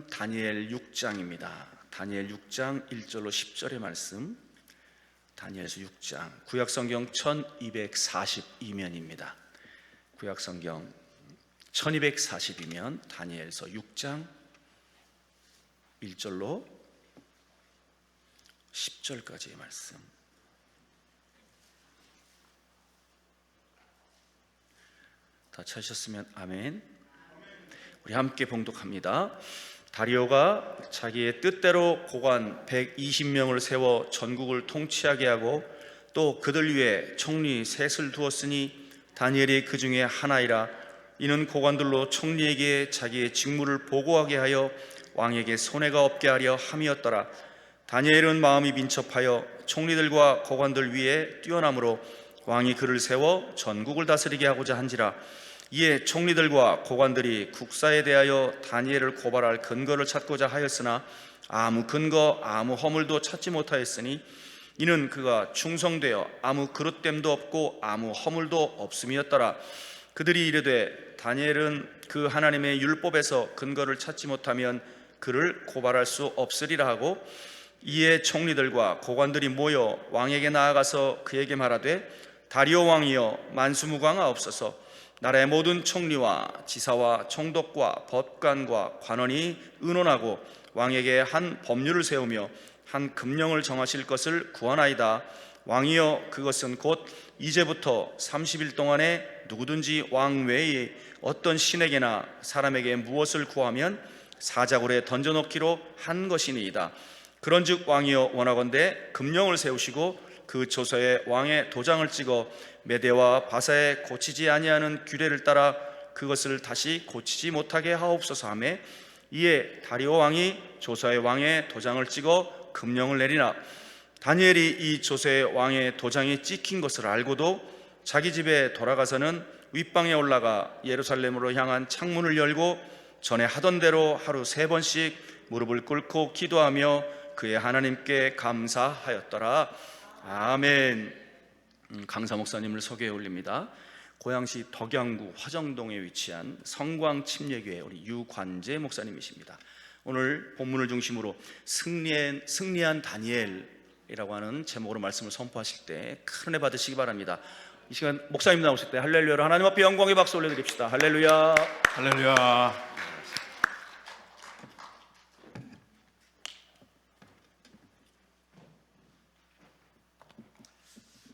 말씀은 다니엘 6장입니다. 다니엘 6장 1절로 10절의 말씀, 다니엘서 6장, 구약성경 1242면입니다. 구약성경 1242면 다니엘서 6장 1절로 10절까지의 말씀. 다 찾으셨으면 아멘. 우리 함께 봉독합니다. 다리오가 자기의 뜻대로 고관 120명을 세워 전국을 통치하게 하고 또 그들 위에 총리 셋을 두었으니 다니엘이 그 중에 하나이라. 이는 고관들로 총리에게 자기의 직무를 보고하게 하여 왕에게 손해가 없게 하려 함이었더라. 다니엘은 마음이 민첩하여 총리들과 고관들 위에 뛰어남으로 왕이 그를 세워 전국을 다스리게 하고자 한지라. 이에 총리들과 고관들이 국사에 대하여 다니엘을 고발할 근거를 찾고자 하였으나 아무 근거 아무 허물도 찾지 못하였으니 이는 그가 충성되어 아무 그릇됨도 없고 아무 허물도 없음이었더라. 그들이 이르되 다니엘은 그 하나님의 율법에서 근거를 찾지 못하면 그를 고발할 수 없으리라 하고, 이에 총리들과 고관들이 모여 왕에게 나아가서 그에게 말하되 다리오 왕이여 만수무강하옵소서. 나라의 모든 총리와 지사와 총독과 법관과 관원이 의논하고 왕에게 한 법률을 세우며 한 금령을 정하실 것을 구하나이다. 왕이여 그것은 곧 이제부터 30일 동안에 누구든지 왕 외에 어떤 신에게나 사람에게 무엇을 구하면 사자굴에 던져놓기로 한 것이니이다. 그런즉 왕이여 원하건대 금령을 세우시고 그 조서에 왕의 도장을 찍어 메대와 바사에 고치지 아니하는 규례를 따라 그것을 다시 고치지 못하게 하옵소서 하며, 이에 다리오 왕이 조서에 왕의 도장을 찍어 금령을 내리나 다니엘이 이 조서에 왕의 도장이 찍힌 것을 알고도 자기 집에 돌아가서는 윗방에 올라가 예루살렘으로 향한 창문을 열고 전에 하던 대로 하루 3번씩 무릎을 꿇고 기도하며 그의 하나님께 감사하였더라. 아멘. 강사 목사님을 소개해 올립니다. 고양시 덕양구 화정동에 위치한 성광침례교회 우리 유관재 목사님이십니다. 오늘 본문을 중심으로 승리한 다니엘이라고 하는 제목으로 말씀을 선포하실 때 큰 은혜 받으시기 바랍니다. 이 시간 목사님 나오실 때 할렐루야로 하나님 앞에 영광의 박수 올려드립시다. 할렐루야, 할렐루야.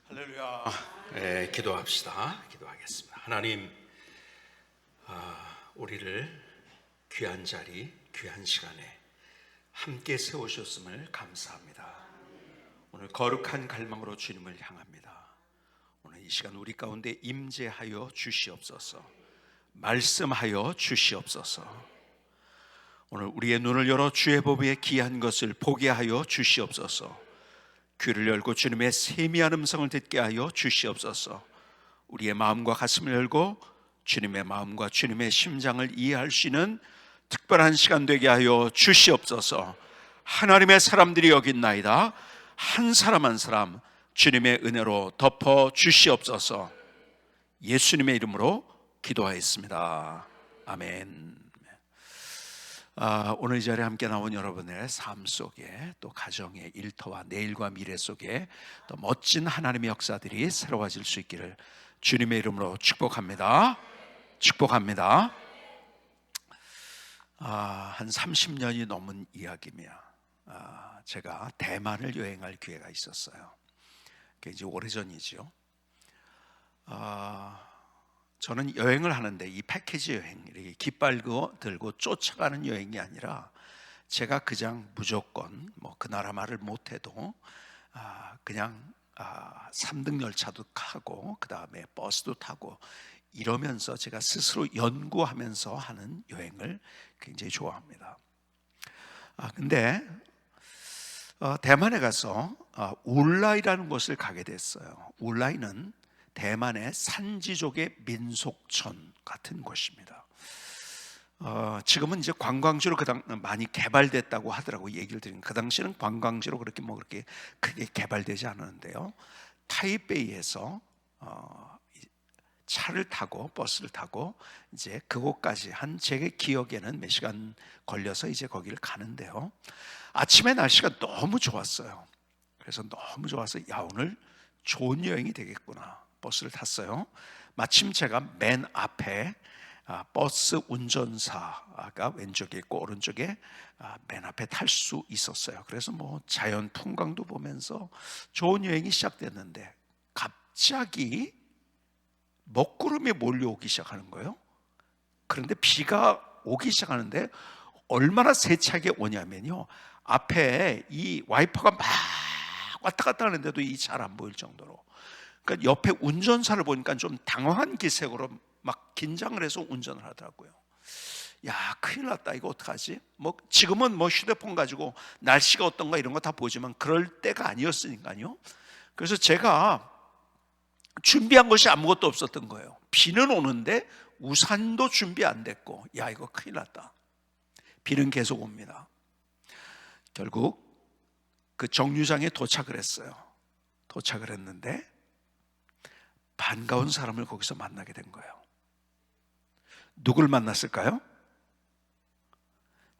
할렐루야. 네, 기도하겠습니다. 하나님, 우리를 귀한 자리, 귀한 시간에 함께 세우셨음을 감사합니다. 오늘 거룩한 갈망으로 주님을 향합니다. 오늘 이 시간 우리 가운데 임재하여 주시옵소서. 말씀하여 주시옵소서. 오늘 우리의 눈을 열어 주의 법의 귀한 것을 보게 하여 주시옵소서. 귀를 열고 주님의 세미한 음성을 듣게 하여 주시옵소서. 우리의 마음과 가슴을 열고 주님의 마음과 주님의 심장을 이해할 수 있는 특별한 시간 되게 하여 주시옵소서. 하나님의 사람들이 여기 있나이다. 한 사람 한 사람 주님의 은혜로 덮어 주시옵소서. 예수님의 이름으로 기도하였습니다. 아멘. 오늘 이 자리에 함께 나온 여러분의 삶 속에, 또 가정의 일터와 내일과 미래 속에 또 멋진 하나님의 역사들이 새로워질 수 있기를 주님의 이름으로 축복합니다. 축복합니다. 한 30년이 넘은 이야기며, 제가 대만을 여행할 기회가 있었어요. 그게 이제 오래전이죠. 저는 여행을 하는데 이 패키지 여행, 이렇게 깃발 들고 쫓아가는 여행이 아니라 제가 그냥 무조건 그 나라 말을 못해도 그냥 3등 열차도 타고 그 다음에 버스도 타고 이러면서 제가 스스로 연구하면서 하는 여행을 굉장히 좋아합니다. 근데 대만에 가서 울라이라는 곳을 가게 됐어요. 울라이는 대만의 산지족의 민속촌 같은 곳입니다. 지금은 이제 관광지로 많이 개발됐다고 하더라고요. 얘기를 드리니까 그 당시에는 관광지로 그렇게 크게 개발되지 않았는데요. 타이베이에서 차를 타고 버스를 타고 이제 그곳까지 한 제 기억에는 몇 시간 걸려서 이제 거기를 가는데요. 아침에 날씨가 너무 좋았어요. 그래서 너무 좋아서 야, 오늘 좋은 여행이 되겠구나. 버스를 탔어요. 마침 제가 맨 앞에 버스 운전사가 왼쪽에 있고 오른쪽에 맨 앞에 탈 수 있었어요. 그래서 뭐 자연 풍광도 보면서 좋은 여행이 시작됐는데 갑자기 먹구름이 몰려오기 시작하는 거예요. 그런데 비가 오기 시작하는데 얼마나 세차게 오냐면요, 앞에 이 와이퍼가 막 왔다 갔다 하는데도 이 잘 안 보일 정도로. 그러니까 옆에 운전사를 보니까 좀 당황한 기색으로 막 긴장을 해서 운전을 하더라고요. 야, 큰일 났다. 이거 어떡하지? 뭐 지금은 뭐 휴대폰 가지고 날씨가 어떤가 이런 거 다 보지만 그럴 때가 아니었으니까요. 그래서 제가 준비한 것이 아무것도 없었던 거예요. 비는 오는데 우산도 준비 안 됐고, 야, 이거 큰일 났다. 비는 계속 옵니다. 결국 그 정류장에 도착을 했어요. 도착을 했는데 반가운 사람을 거기서 만나게 된 거예요. 누굴 만났을까요?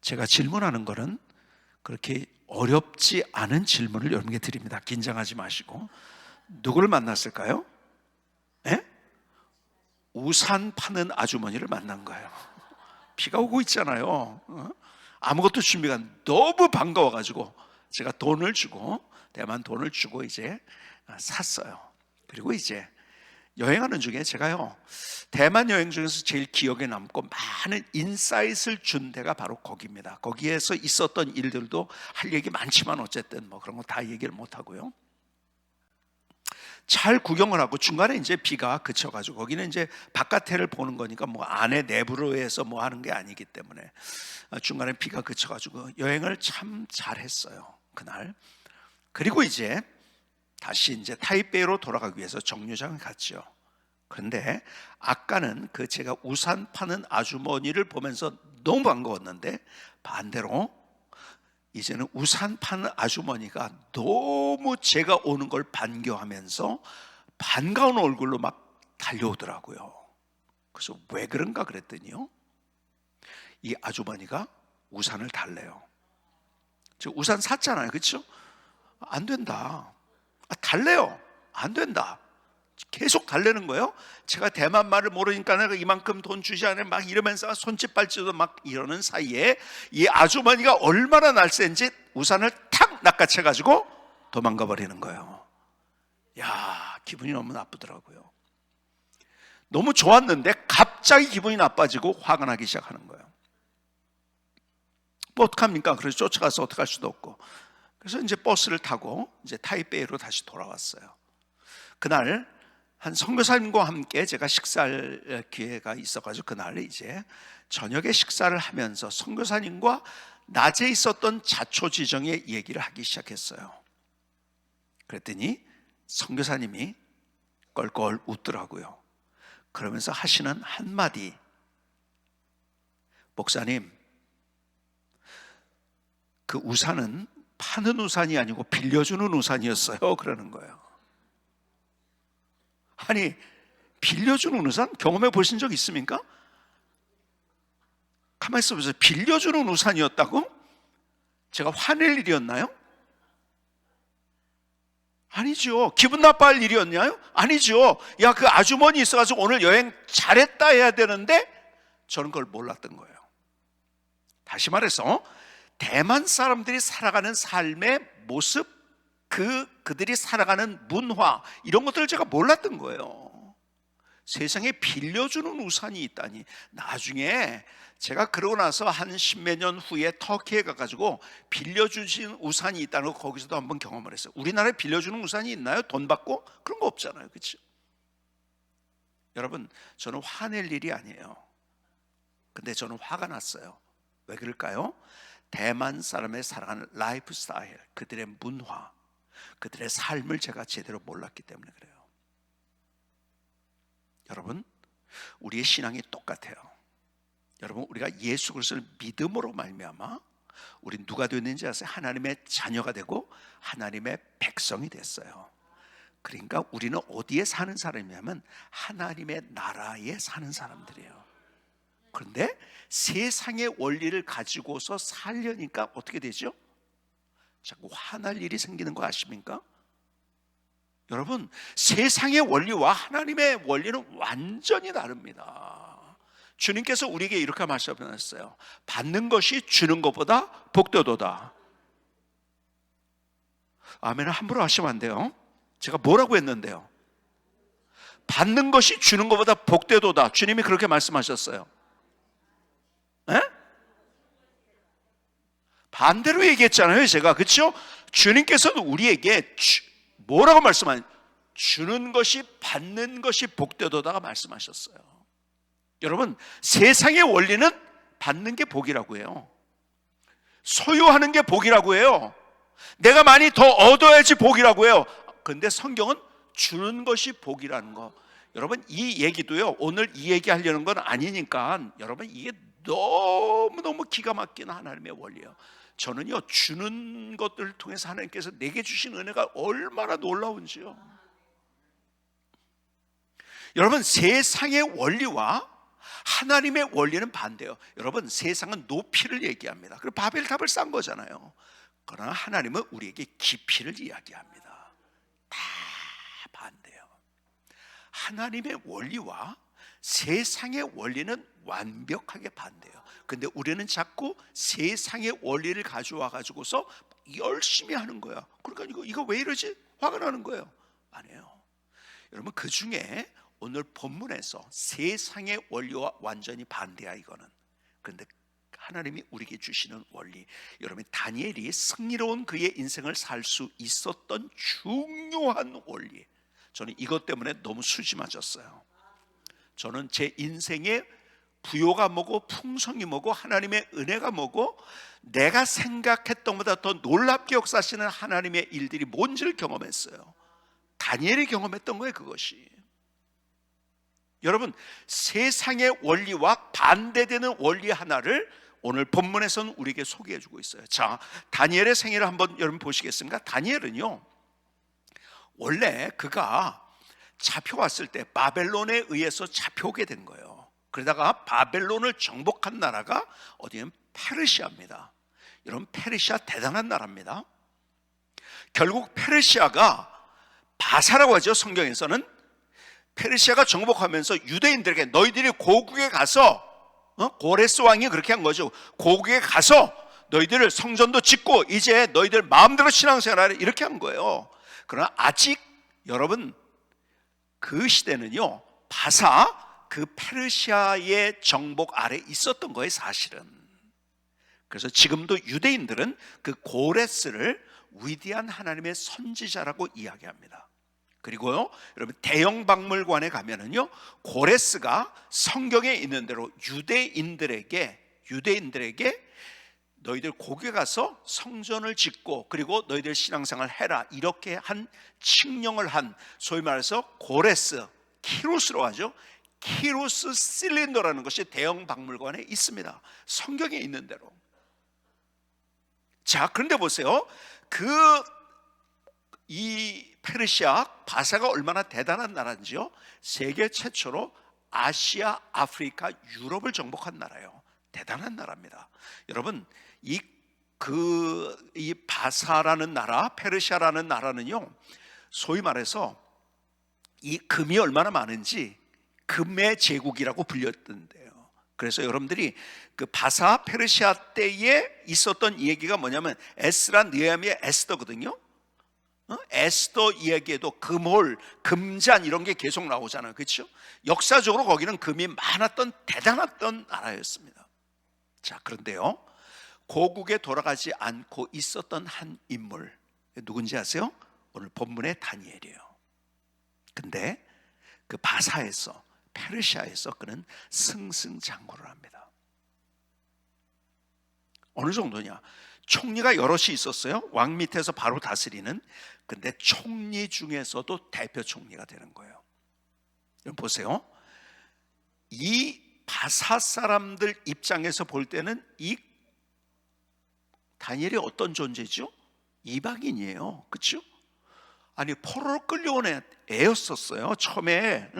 제가 질문하는 거는 그렇게 어렵지 않은 질문을 여러분께 드립니다. 긴장하지 마시고. 누굴 만났을까요? 예? 우산 파는 아주머니를 만난 거예요. 비가 오고 있잖아요. 아무것도 준비가 너무 반가워가지고 제가 돈을 주고, 대만 돈을 주고 이제 샀어요. 그리고 이제 여행하는 중에 제가요, 대만 여행 중에서 제일 기억에 남고 많은 인사이트를 준 데가 바로 거기입니다. 거기에서 있었던 일들도 할 얘기 많지만 어쨌든 뭐 그런 거 다 얘기를 못 하고요. 잘 구경을 하고 중간에 이제 비가 그쳐가지고, 거기는 이제 바깥에를 보는 거니까 뭐 안에 내부로 해서 뭐 하는 게 아니기 때문에 중간에 비가 그쳐가지고 여행을 참 잘했어요, 그날. 그리고 이제 다시 이제 타이베이로 돌아가기 위해서 정류장을 갔죠. 그런데 아까는 그 제가 우산 파는 아주머니를 보면서 너무 반가웠는데 반대로 이제는 우산 파는 아주머니가 너무 제가 오는 걸 반겨하면서 반가운 얼굴로 막 달려오더라고요. 그래서 왜 그런가 그랬더니요, 이 아주머니가 우산을 달래요. 저 우산 샀잖아요, 그렇죠? 안 된다. 달래요. 안 된다. 계속 달래는 거예요. 제가 대만 말을 모르니까 내가 이만큼 돈 주지 않아 막 이러면서 손짓 발짓도 막 이러는 사이에 이 아주머니가 얼마나 날쌘지 우산을 탁 낚아채가지고 도망가 버리는 거예요. 야, 기분이 너무 나쁘더라고요. 너무 좋았는데 갑자기 기분이 나빠지고 화가 나기 시작하는 거예요. 뭐 어떡합니까? 그래서 쫓아가서 어떡할 수도 없고. 그래서 이제 버스를 타고 이제 타이베이로 다시 돌아왔어요. 그날 한 선교사님과 함께 제가 식사할 기회가 있어가지고 그날 이제 저녁에 식사를 하면서 선교사님과 낮에 있었던 자초지정의 얘기를 하기 시작했어요. 그랬더니 선교사님이 껄껄 웃더라고요. 그러면서 하시는 한마디, 목사님, 그 우산은 파는 우산이 아니고 빌려주는 우산이었어요. 그러는 거예요. 아니, 빌려주는 우산 경험해 보신 적 있습니까? 가만히 있어보세요. 빌려주는 우산이었다고? 제가 화낼 일이었나요? 아니죠. 기분 나빠할 일이었나요? 아니죠. 야, 그 아주머니 있어가지고 오늘 여행 잘했다 해야 되는데 저는 그걸 몰랐던 거예요. 다시 말해서 대만 사람들이 살아가는 삶의 모습, 그들이 살아가는 문화, 이런 것들을 제가 몰랐던 거예요. 세상에 빌려주는 우산이 있다니. 나중에 제가 그러고 나서 한 십몇 년 후에 터키에 가가지고 빌려주신 우산이 있다는 거 거기서도 한번 경험을 했어요. 우리나라에 빌려주는 우산이 있나요? 돈 받고? 그런 거 없잖아요, 그렇죠? 여러분, 저는 화낼 일이 아니에요. 근데 저는 화가 났어요. 왜 그럴까요? 대만 사람의 살아가는 라이프 스타일, 그들의 문화, 그들의 삶을 제가 제대로 몰랐기 때문에 그래요. 여러분, 우리의 신앙이 똑같아요. 여러분, 우리가 예수 그리스도를 믿음으로 말미암아 우린 누가 됐는지 아세요? 하나님의 자녀가 되고 하나님의 백성이 됐어요. 그러니까 우리는 어디에 사는 사람이냐면 하나님의 나라에 사는 사람들이에요. 그런데 세상의 원리를 가지고서 살려니까 어떻게 되죠? 자꾸 화날 일이 생기는 거 아십니까? 여러분, 세상의 원리와 하나님의 원리는 완전히 다릅니다. 주님께서 우리에게 이렇게 말씀하셨어요. 받는 것이 주는 것보다 복되도다. 아멘을 함부로 하시면 안 돼요. 제가 뭐라고 했는데요? 받는 것이 주는 것보다 복되도다. 주님이 그렇게 말씀하셨어요. 에? 반대로 얘기했잖아요, 제가. 그렇죠? 주님께서도 우리에게 뭐라고 말씀하셨어요? 주는 것이 받는 것이 복되도다가 말씀하셨어요. 여러분, 세상의 원리는 받는 게 복이라고 해요. 소유하는 게 복이라고 해요. 내가 많이 더 얻어야지 복이라고 해요. 그런데 성경은 주는 것이 복이라는 거. 여러분, 이 얘기도요, 오늘 이 얘기 하려는 건 아니니까 여러분, 이게 너무너무 기가 막힌 하나님의 원리예요. 저는요, 주는 것들을 통해서 하나님께서 내게 주신 은혜가 얼마나 놀라운지요. 여러분, 세상의 원리와 하나님의 원리는 반대예요. 여러분, 세상은 높이를 얘기합니다. 그리고 바벨탑을 쌓은 거잖아요. 그러나 하나님은 우리에게 깊이를 이야기합니다. 다 반대예요. 하나님의 원리와 세상의 원리는 완벽하게 반대예요. 근데 우리는 자꾸 세상의 원리를 가져와 가지고서 열심히 하는 거야. 그러니까 이거 왜 이러지? 화가 나는 거예요. 아니에요. 여러분, 그 중에 오늘 본문에서 세상의 원리와 완전히 반대야, 이거는. 그런데 하나님이 우리에게 주시는 원리, 여러분, 다니엘이 승리로운 그의 인생을 살 수 있었던 중요한 원리, 저는 이것 때문에 너무 수지 맞았어요. 저는 제 인생에 부요가 뭐고 풍성이 뭐고 하나님의 은혜가 뭐고 내가 생각했던 것보다 더 놀랍게 역사하시는 하나님의 일들이 뭔지를 경험했어요. 다니엘이 경험했던 거예요, 그것이. 여러분, 세상의 원리와 반대되는 원리 하나를 오늘 본문에서는 우리에게 소개해 주고 있어요. 자, 다니엘의 생애를 한번 여러분 보시겠습니까? 다니엘은요, 원래 그가 잡혀왔을 때 바벨론에 의해서 잡혀오게 된 거예요. 그러다가 바벨론을 정복한 나라가 어디냐면 페르시아입니다. 여러분, 페르시아 대단한 나라입니다. 결국 페르시아가 바사라고 하죠. 성경에서는 페르시아가 정복하면서 유대인들에게 너희들이 고국에 가서, 고레스 왕이 그렇게 한 거죠. 고국에 가서 너희들 성전도 짓고 이제 너희들 마음대로 신앙생활하라, 이렇게 한 거예요. 그러나 아직 여러분, 그 시대는요, 바사, 그 페르시아의 정복 아래 있었던 거예요, 사실은. 그래서 지금도 유대인들은 그 고레스를 위대한 하나님의 선지자라고 이야기합니다. 그리고요, 여러분, 대형 박물관에 가면은요, 고레스가 성경에 있는 대로 유대인들에게 너희들 고국에 가서 성전을 짓고 그리고 너희들 신앙생활 해라, 이렇게 한 칙령을 한, 소위 말해서 고레스, 키루스로 하죠. 키루스 실린더라는 것이 대형 박물관에 있습니다. 성경에 있는 대로. 자, 그런데 보세요. 이 페르시아 바사가 얼마나 대단한 나라인지요. 세계 최초로 아시아, 아프리카, 유럽을 정복한 나라예요. 대단한 나라입니다. 여러분, 이 바사라는 나라, 페르시아라는 나라는요, 소위 말해서 이 금이 얼마나 많은지 금의 제국이라고 불렸던데요. 그래서 여러분들이 그 바사 페르시아 때에 있었던 얘기가 뭐냐면 에스라 느헤미야 에스더거든요. 에스더 이야기에도 금홀, 금잔 이런 게 계속 나오잖아요. 그렇죠? 역사적으로 거기는 금이 많았던 대단했던 나라였습니다. 자, 그런데요, 고국에 돌아가지 않고 있었던 한 인물, 누군지 아세요? 오늘 본문의 다니엘이에요. 근데 그 바사에서, 페르시아에서 그는 승승장구를 합니다. 어느 정도냐? 총리가 여럿이 있었어요. 왕 밑에서 바로 다스리는. 근데 총리 중에서도 대표 총리가 되는 거예요. 여러분 보세요. 이 바사 사람들 입장에서 볼 때는 이 다니엘이 어떤 존재죠? 이방인이에요. 그렇죠? 아니 포로로 끌려온 애였었어요. 처음에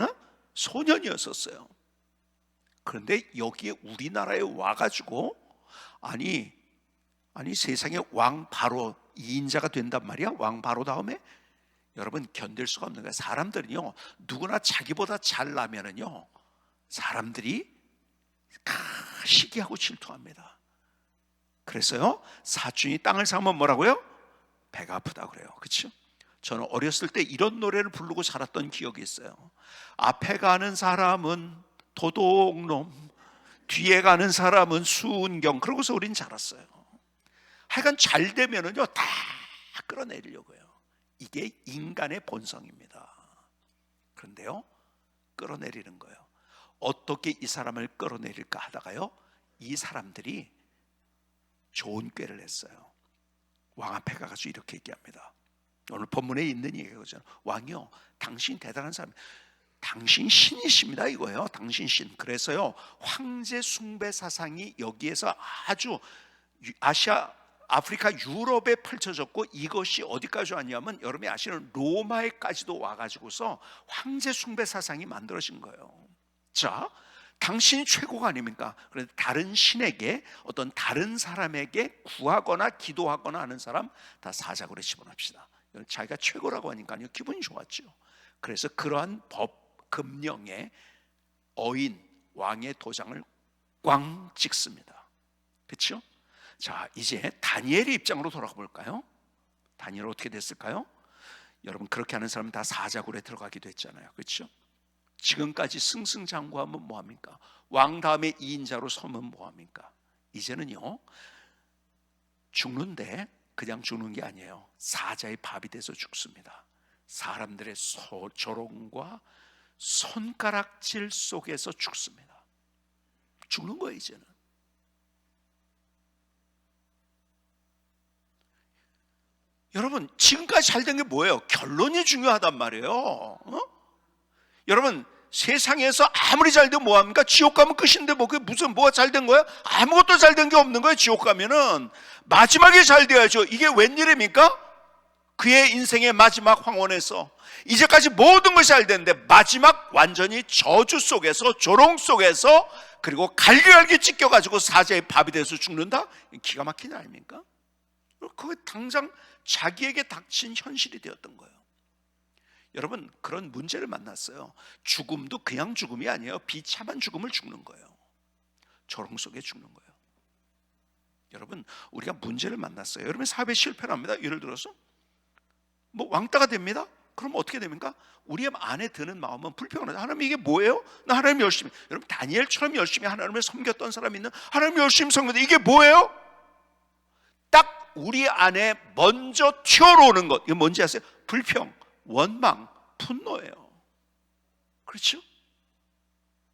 소년이었었어요. 그런데 여기에 우리나라에 와가지고 아니 세상에 왕 바로 2인자가 된단 말이야. 왕 바로 다음에 여러분 견딜 수가 없는 거예요. 사람들은요 누구나 자기보다 잘나면은요 사람들이 시기하고 질투합니다. 그래서요 사촌이 땅을 사면 뭐라고요? 배가 아프다 그래요. 그렇죠? 저는 어렸을 때 이런 노래를 부르고 자랐던 기억이 있어요. 앞에 가는 사람은 도둑놈, 뒤에 가는 사람은 순경. 그러고서 우린 자랐어요. 하여간 잘 되면은요 다 끌어내리려고 해요. 이게 인간의 본성입니다. 그런데요 끌어내리는 거예요. 어떻게 이 사람을 끌어내릴까 하다가요 이 사람들이 좋은 꾀를 했어요. 왕 앞에 가가지고 이렇게 얘기합니다. 오늘 본문에 있는 얘기거든요. 왕이요 당신 대단한 사람, 당신 신이십니다 이거예요. 당신 신. 그래서요 황제 숭배 사상이 여기에서 아주 아시아, 아프리카, 유럽에 펼쳐졌고 이것이 어디까지 왔냐면 여러분이 아시는 로마에까지도 와가지고서 황제 숭배 사상이 만들어진 거예요. 자, 당신이 최고가 아닙니까? 그런데 다른 신에게, 어떤 다른 사람에게 구하거나 기도하거나 하는 사람 다 사자굴에 집어넣읍시다. 자기가 최고라고 하니까요 기분이 좋았죠. 그래서 그러한 법 금령에 어인 왕의 도장을 꽝 찍습니다. 그렇죠? 자, 이제 다니엘의 입장으로 돌아가 볼까요? 다니엘 어떻게 됐을까요? 여러분 그렇게 하는 사람은 다 사자굴에 들어가기도 했잖아요. 그렇죠? 지금까지 승승장구하면 뭐합니까? 왕 다음에 2인자로 서면 뭐합니까? 이제는요 죽는데 그냥 죽는 게 아니에요. 사자의 밥이 돼서 죽습니다. 사람들의 조롱과 손가락질 속에서 죽습니다. 죽는 거예요 이제는. 여러분 지금까지 잘 된 게 뭐예요? 결론이 중요하단 말이에요. 여러분 세상에서 아무리 잘 되면 뭐합니까? 지옥 가면 끝인데 뭐 그게 무슨 뭐가 잘 된 거야? 아무것도 잘 된 게 없는 거예요. 지옥 가면은 마지막에 잘 돼야죠. 이게 웬일입니까? 그의 인생의 마지막 황혼에서 이제까지 모든 것이 잘 됐는데 마지막 완전히 저주 속에서 조롱 속에서 그리고 갈기갈기 찢겨가지고 사자의 밥이 돼서 죽는다? 기가 막히지 아닙니까? 그게 당장 자기에게 닥친 현실이 되었던 거예요. 여러분 그런 문제를 만났어요. 죽음도 그냥 죽음이 아니에요. 비참한 죽음을 죽는 거예요. 조롱 속에 죽는 거예요. 여러분 우리가 문제를 만났어요. 여러분 사업에 실패를 합니다. 예를 들어서 뭐 왕따가 됩니다. 그럼 어떻게 됩니까? 우리 안에 드는 마음은 불평하죠. 하나님 이게 뭐예요? 나 하나님 열심히, 여러분 다니엘처럼 열심히 하나님을 섬겼던 사람이 있는, 하나님 열심히 섬겼는데 이게 뭐예요? 딱 우리 안에 먼저 튀어나오는 것, 이거 뭔지 아세요? 불평, 원망, 분노예요. 그렇죠?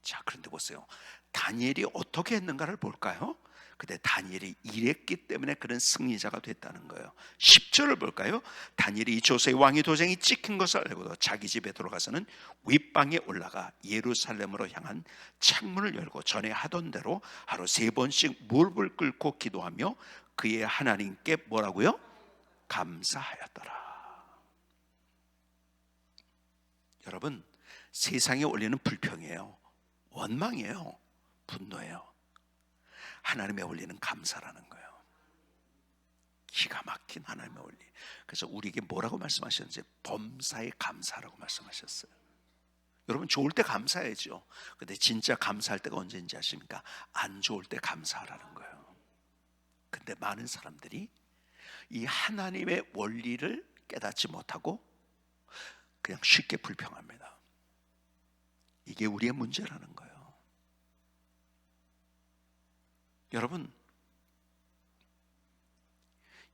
자, 그런데 보세요. 다니엘이 어떻게 했는가를 볼까요? 근데 다니엘이 이랬기 때문에 그런 승리자가 됐다는 거예요. 10절을 볼까요? 다니엘이 조세의 왕의 도장이 찍힌 것을 알고도 자기 집에 들어가서는 윗방에 올라가 예루살렘으로 향한 창문을 열고 전에 하던 대로 하루 3번씩 무릎을 꿇고 기도하며 그의 하나님께 뭐라고요? 감사하였더라. 여러분 세상에 올리는 불평이에요. 원망이에요. 분노예요. 하나님에 올리는 감사라는 거예요. 기가 막힌 하나님에 올리. 그래서 우리에게 뭐라고 말씀하셨는지 범사에 감사라고 말씀하셨어요. 여러분 좋을 때 감사해야죠. 근데 진짜 감사할 때가 언제인지 아십니까? 안 좋을 때 감사하라는 거예요. 근데 많은 사람들이 이 하나님의 원리를 깨닫지 못하고 그냥 쉽게 불평합니다. 이게 우리의 문제라는 거예요. 여러분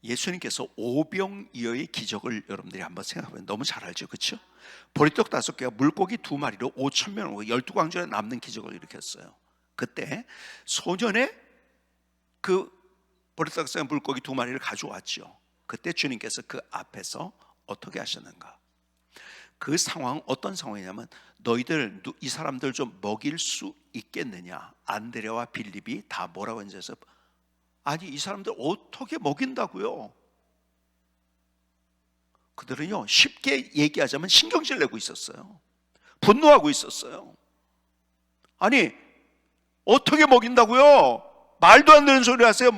예수님께서 오병이어의 기적을 여러분들이 한번 생각해보면 너무 잘 알죠, 그렇죠? 보리떡 5개와 물고기 2마리로 5,000명 12광주에 남는 기적을 일으켰어요. 그때 소년의 그 보리떡 5개와 물고기 2마리를 가져왔죠. 그때 주님께서 그 앞에서 어떻게 하셨는가? 그 상황은 어떤 상황이냐면 너희들 이 사람들 좀 먹일 수 있겠느냐? 안드레와 빌립이 다 뭐라고 했는지 아니 이 사람들 어떻게 먹인다고요? 그들은요, 쉽게 얘기하자면 신경질 내고 있었어요. 분노하고 있었어요. 아니, 어떻게 먹인다고요? 말도 안 되는 소리 하세요.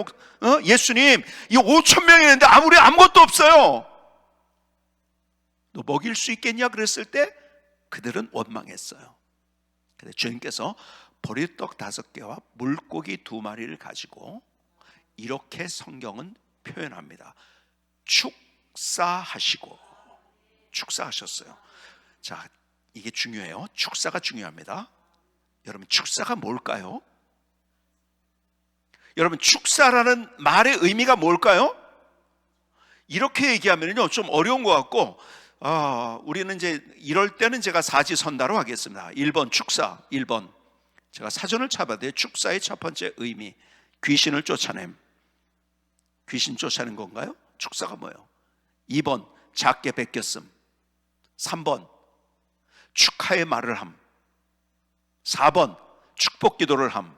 예수님, 이 5천 명이 있는데 아무것도 없어요. 너 먹일 수 있겠냐? 그랬을 때 그들은 원망했어요. 근데 주님께서 보리떡 5개와 물고기 2마리를 가지고 이렇게 성경은 표현합니다. 축사하셨어요. 자, 이게 중요해요. 축사가 중요합니다. 여러분, 축사가 뭘까요? 여러분, 축사라는 말의 의미가 뭘까요? 이렇게 얘기하면요 좀 어려운 것 같고, 우리는 이제 이럴 때는 제가 사지선다로 하겠습니다. 1번 축사. 1번 제가 사전을 찾아봤는데 축사의 첫 번째 의미, 귀신을 쫓아냄. 귀신 쫓아낸 건가요? 축사가 뭐예요? 2번 작게 베꼈음. 3번 축하의 말을 함. 4번 축복 기도를 함.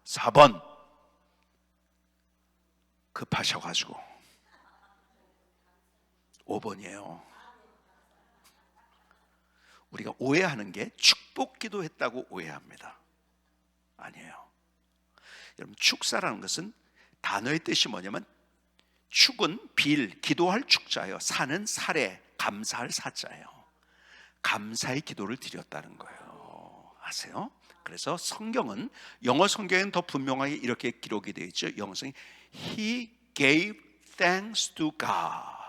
4번 급하셔가지고. 5번이에요. 우리가 오해하는 게 축복 기도했다고 오해합니다. 아니에요. 여러분, 축사라는 것은 단어의 뜻이 뭐냐면, 축은 빌, 기도할 축자예요. 사는 살에 감사할 사자예요. 감사의 기도를 드렸다는 거예요. 아세요? 그래서 성경은, 영어 성경에는 더 분명하게 이렇게 기록이 되어 있죠. 영어 성경이 He gave thanks to God.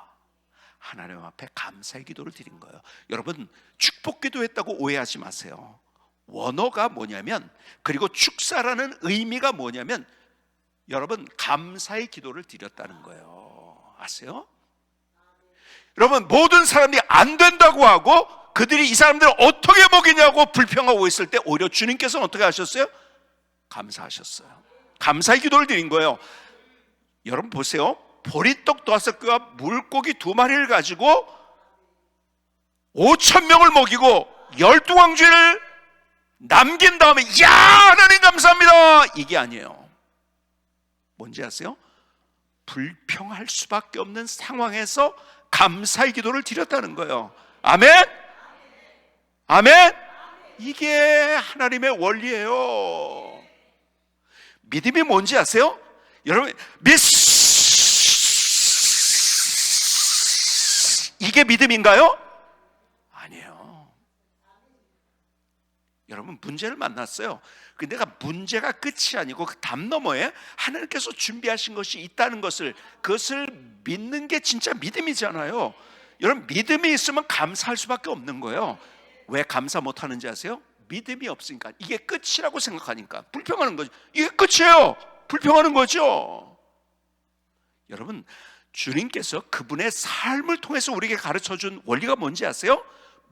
하나님 앞에 감사의 기도를 드린 거예요. 여러분, 축복 기도했다고 오해하지 마세요. 원어가 뭐냐면, 그리고 축사라는 의미가 뭐냐면, 여러분, 감사의 기도를 드렸다는 거예요. 아세요? 여러분, 모든 사람이 안 된다고 하고 그들이 이 사람들을 어떻게 먹이냐고 불평하고 있을 때 오히려 주님께서는 어떻게 하셨어요? 감사하셨어요. 감사의 기도를 드린 거예요. 여러분 보세요. 보리떡 5개와 물고기 2마리를 가지고 5천 명을 먹이고 12광주를 남긴 다음에, 야, 하나님 감사합니다, 이게 아니에요. 뭔지 아세요? 불평할 수밖에 없는 상황에서 감사의 기도를 드렸다는 거예요. 아멘? 아멘? 이게 하나님의 원리예요. 믿음이 뭔지 아세요? 여러분, 이게 믿음인가요? 아니에요. 여러분, 문제를 만났어요. 근데 내가 문제가 끝이 아니고 그 담 너머에 하나님께서 준비하신 것이 있다는 것을, 그것을 믿는 게 진짜 믿음이잖아요. 여러분, 믿음이 있으면 감사할 수밖에 없는 거예요. 왜 감사 못하는지 아세요? 믿음이 없으니까. 이게 끝이라고 생각하니까 불평하는 거죠. 이게 끝이에요. 불평하는 거죠. 여러분, 주님께서 그분의 삶을 통해서 우리에게 가르쳐준 원리가 뭔지 아세요?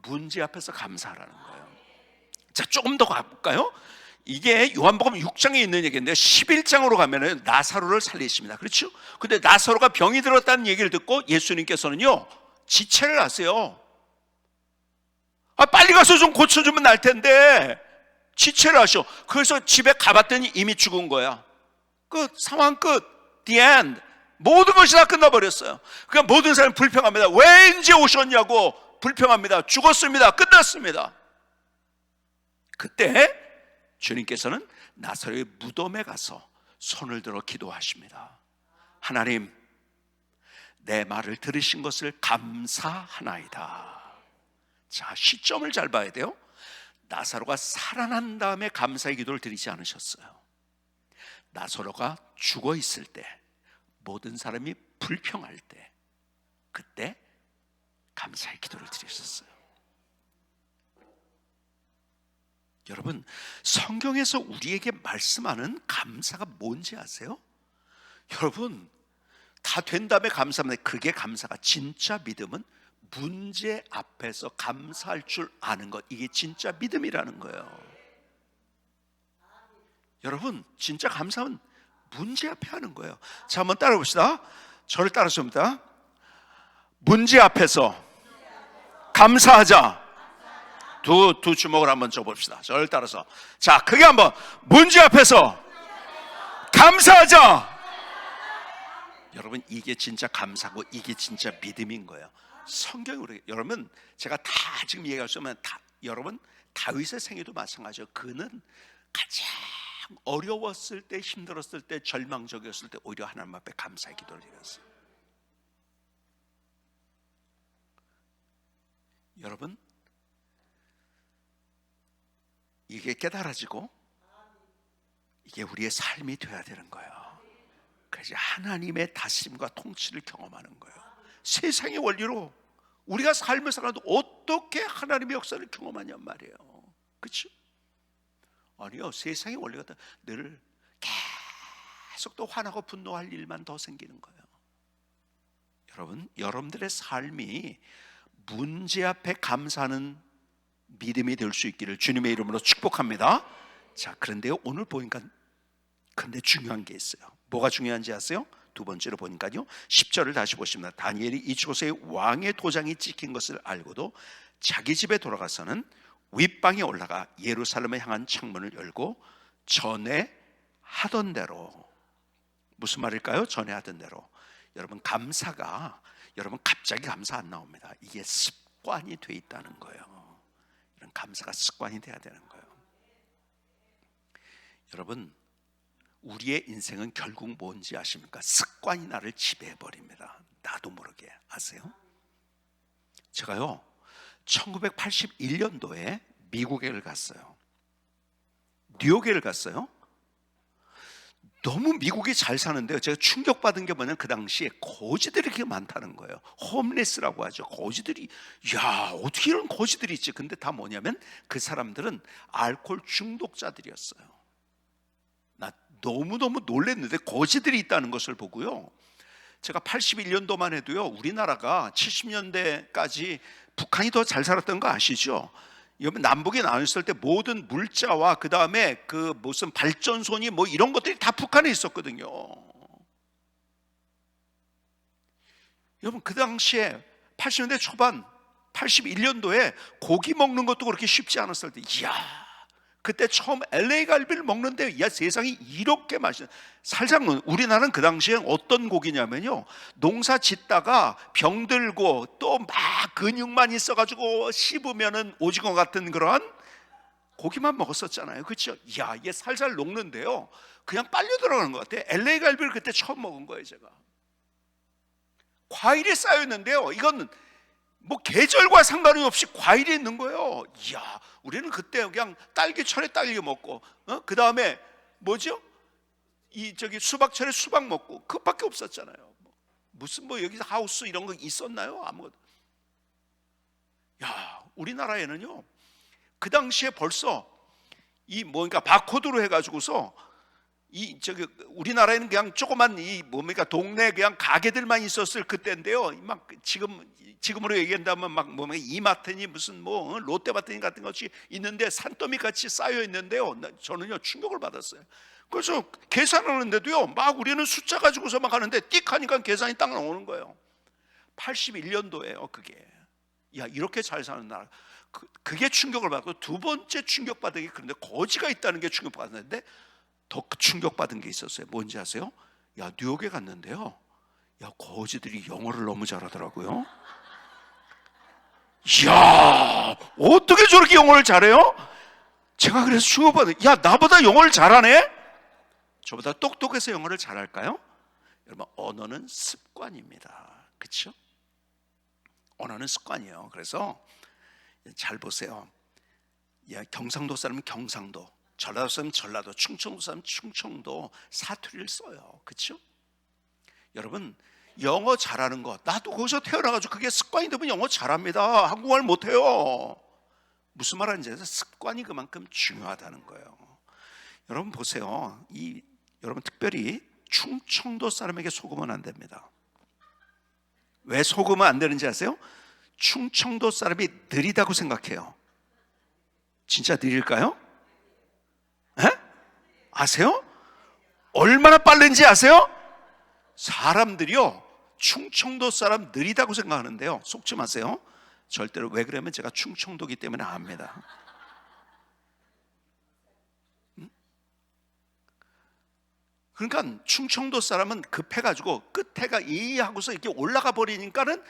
문제 앞에서 감사하라는 거예요. 자, 조금 더 가볼까요? 이게 요한복음 6장에 있는 얘기인데 11장으로 가면은 나사로를 살리십니다. 그렇죠? 근데 나사로가 병이 들었다는 얘기를 듣고 예수님께서는요 지체를 하세요. 빨리 가서 좀 고쳐주면 날 텐데 지체를 하셔. 그래서 집에 가봤더니 이미 죽은 거야. 끝. 상황 끝. The end. 모든 것이 다 끝나버렸어요. 그러니까 모든 사람이 불평합니다. 왜 이제 오셨냐고 불평합니다. 죽었습니다. 끝났습니다. 그때 주님께서는 나사로의 무덤에 가서 손을 들어 기도하십니다. 하나님, 내 말을 들으신 것을 감사하나이다. 자, 시점을 잘 봐야 돼요. 나사로가 살아난 다음에 감사의 기도를 드리지 않으셨어요. 나사로가 죽어 있을 때, 모든 사람이 불평할 때, 그때 감사의 기도를 드리셨어요. 여러분, 성경에서 우리에게 말씀하는 감사가 뭔지 아세요? 여러분, 다 된 다음에 감사합니다. 그게 감사가, 진짜 믿음은 문제 앞에서 감사할 줄 아는 것, 이게 진짜 믿음이라는 거예요. 여러분, 진짜 감사는 문제 앞에 하는 거예요. 자, 한번 따라 봅시다. 저를 따라줍니다. 문제 앞에서 감사하자. 두 주먹을 한번 줘봅시다. 저를 따라서. 자, 크게 한번. 문제 앞에서 감사하자. 여러분, 이게 진짜 감사고 이게 진짜 믿음인 거예요. 성경이 우리, 여러분, 제가 다 지금 얘기할 수 없으면 여러분, 다윗의 생애도 마찬가지예요. 그는 가장 어려웠을 때, 힘들었을 때, 절망적이었을 때 오히려 하나님 앞에 감사의 기도를 드렸어요. 여러분, 이게 깨달아지고 이게 우리의 삶이 되어야 되는 거예요. 그래서 하나님의 다스림과 통치를 경험하는 거예요. 세상의 원리로 우리가 삶을 살아도 어떻게 하나님의 역사를 경험하냔 말이에요. 그렇죠? 아니요, 세상의 원리가 늘 계속 또 화나고 분노할 일만 더 생기는 거예요. 여러분, 여러분들의 삶이 문제 앞에 감사하는 믿음이 될 수 있기를 주님의 이름으로 축복합니다. 자, 그런데요, 오늘 보니까 근데 중요한 게 있어요. 뭐가 중요한지 아세요? 두 번째로 보니까요, 10절을 다시 보시면 다니엘이 이곳에 왕의 도장이 찍힌 것을 알고도 자기 집에 돌아가서는 윗방에 올라가 예루살렘을 향한 창문을 열고 전에 하던 대로. 무슨 말일까요? 전에 하던 대로. 여러분, 감사가 여러분 갑자기 감사 안 나옵니다. 이게 습관이 돼 있다는 거예요. 이런 감사가 습관이 돼야 되는 거예요. 여러분, 우리의 인생은 결국 뭔지 아십니까? 습관이 나를 지배해버립니다. 나도 모르게. 아세요? 제가요 1981년도에 미국에 갔어요. 뉴욕에 갔어요. 너무 미국이 잘 사는데요, 제가 충격받은 게 뭐냐면 그 당시에 거지들이 그렇게 많다는 거예요. 홈리스라고 하죠. 거지들이, 야, 어떻게 이런 거지들이 있지? 근데 다 뭐냐면 그 사람들은 알코올 중독자들이었어요. 나 너무너무 놀랐는데 거지들이 있다는 것을 보고요, 제가 81년도만 해도요, 우리나라가 70년대까지 북한이 더 잘 살았던 거 아시죠? 여러분, 남북이 나눴을 때 모든 물자와 그 다음에 그 무슨 발전소니 뭐 이런 것들이 다 북한에 있었거든요. 여러분, 그 당시에 80년대 초반 81년도에 고기 먹는 것도 그렇게 쉽지 않았을 때, 이야, 그때 처음 LA 갈비를 먹는데, 야, 세상이 이렇게 맛있는, 살짝 우리나라는 그 당시에 어떤 고기냐면요, 농사 짓다가 병들고 또 막 근육만 있어가지고 씹으면은 오징어 같은 그런 고기만 먹었었잖아요. 그렇죠? 야, 이게 살살 녹는데요, 그냥 빨려 들어가는 것 같아요. LA 갈비를 그때 처음 먹은 거예요. 제가 과일이 쌓여있는데요, 이건 뭐 계절과 상관이 없이 과일이 있는 거예요. 이야, 우리는 그때 그냥 딸기철에 딸기 먹고, 그 다음에 뭐죠? 수박철에 수박 먹고, 그것밖에 없었잖아요. 무슨 뭐 여기서 하우스 이런 거 있었나요? 아무것도. 야, 우리나라에는요, 그 당시에 벌써 그러니까 바코드로 해가지고서 우리나라에는 그냥 조그만 동네 그냥 가게들만 있었을 그때인데요. 막 지금으로 얘기한다면 막 이마트니 무슨 롯데마트니 같은 것이 있는데 산더미 같이 쌓여 있는데요. 저는요 충격을 받았어요. 그래서 계산하는데도요, 막 우리는 숫자 가지고서 막 하는데 띡 하니까 계산이 딱 나오는 거예요. 81년도예요, 그게. 야, 이렇게 잘 사는 나라. 그게 충격을 받고, 두 번째 충격받은 게, 그런데 거지가 있다는 게 충격받았는데, 더 충격받은 게 있었어요. 뭔지 아세요? 야, 뉴욕에 갔는데요, 야, 거지들이 영어를 너무 잘하더라고요. 이야, 어떻게 저렇게 영어를 잘해요? 제가 그래서 충격받은, 야, 나보다 영어를 잘하네? 저보다 똑똑해서 영어를 잘할까요? 여러분, 언어는 습관입니다. 그렇죠? 언어는 습관이에요. 그래서 잘 보세요. 야, 경상도 사람은 경상도, 전라도 사람은 전라도, 충청도 사람은 충청도 사투리를 써요. 그렇죠? 여러분, 영어 잘하는 거, 나도 거기서 태어나가지고 그게 습관이 되면 영어 잘합니다. 한국말 못해요. 무슨 말하는지 아세요? 습관이 그만큼 중요하다는 거예요. 여러분 보세요. 여러분 특별히 충청도 사람에게 속으면 안 됩니다. 왜 속으면 안 되는지 아세요? 충청도 사람이 느리다고 생각해요. 진짜 느릴까요? 에? 아세요? 얼마나 빠른지 아세요? 사람들이요, 충청도 사람 느리다고 생각하는데요, 속지 마세요. 절대로. 왜 그러면 제가 충청도기 때문에 압니다. 그러니까 충청도 사람은 급해가지고 끝에가 이 하고서 이렇게 올라가 버리니까는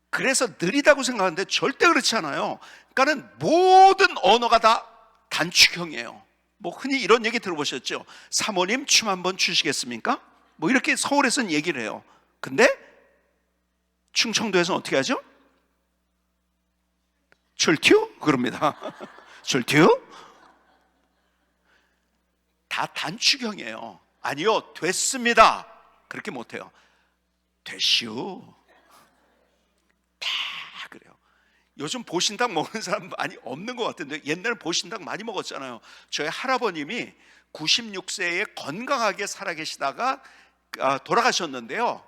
그래서 느리다고 생각하는데 절대 그렇지 않아요. 그러니까는 모든 언어가 다 단축형이에요. 뭐 흔히 이런 얘기 들어보셨죠? 사모님 춤 한번 추시겠습니까? 뭐 이렇게 서울에서는 얘기를 해요. 근데 충청도에서는 어떻게 하죠? 출튜? 그럽니다. 출튜? 다 단축형이에요. 아니요, 됐습니다. 그렇게 못해요. 됐슈. 다 그래요. 요즘 보신닭 먹는 사람 많이 없는 것 같은데 옛날에 보신닭 많이 먹었잖아요. 저희 할아버님이 96세에 건강하게 살아계시다가 돌아가셨는데요.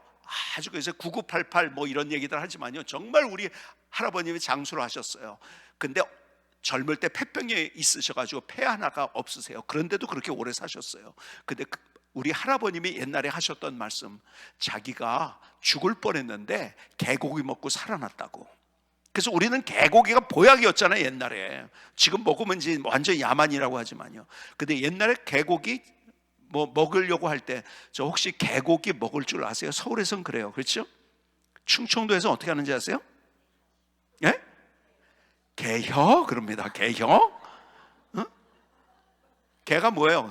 아주 그래서 9988 뭐 이런 얘기들 하지만요, 정말 우리 할아버님이 장수를 하셨어요. 근데 젊을 때 폐병이 있으셔가지고 폐 하나가 없으세요. 그런데도 그렇게 오래 사셨어요. 근데 우리 할아버님이 옛날에 하셨던 말씀, 자기가 죽을 뻔했는데 개고기 먹고 살아났다고. 그래서 우리는 개고기가 보약이었잖아요, 옛날에. 지금 먹으면 이제 완전 야만이라고 하지만요. 근데 옛날에 개고기 뭐 먹으려고 할 때 저 혹시 개고기 먹을 줄 아세요? 서울에선 그래요. 그렇죠? 충청도에서 어떻게 하는지 아세요? 예? 개혀 그럽니다. 개혀? 어? 개가 뭐예요?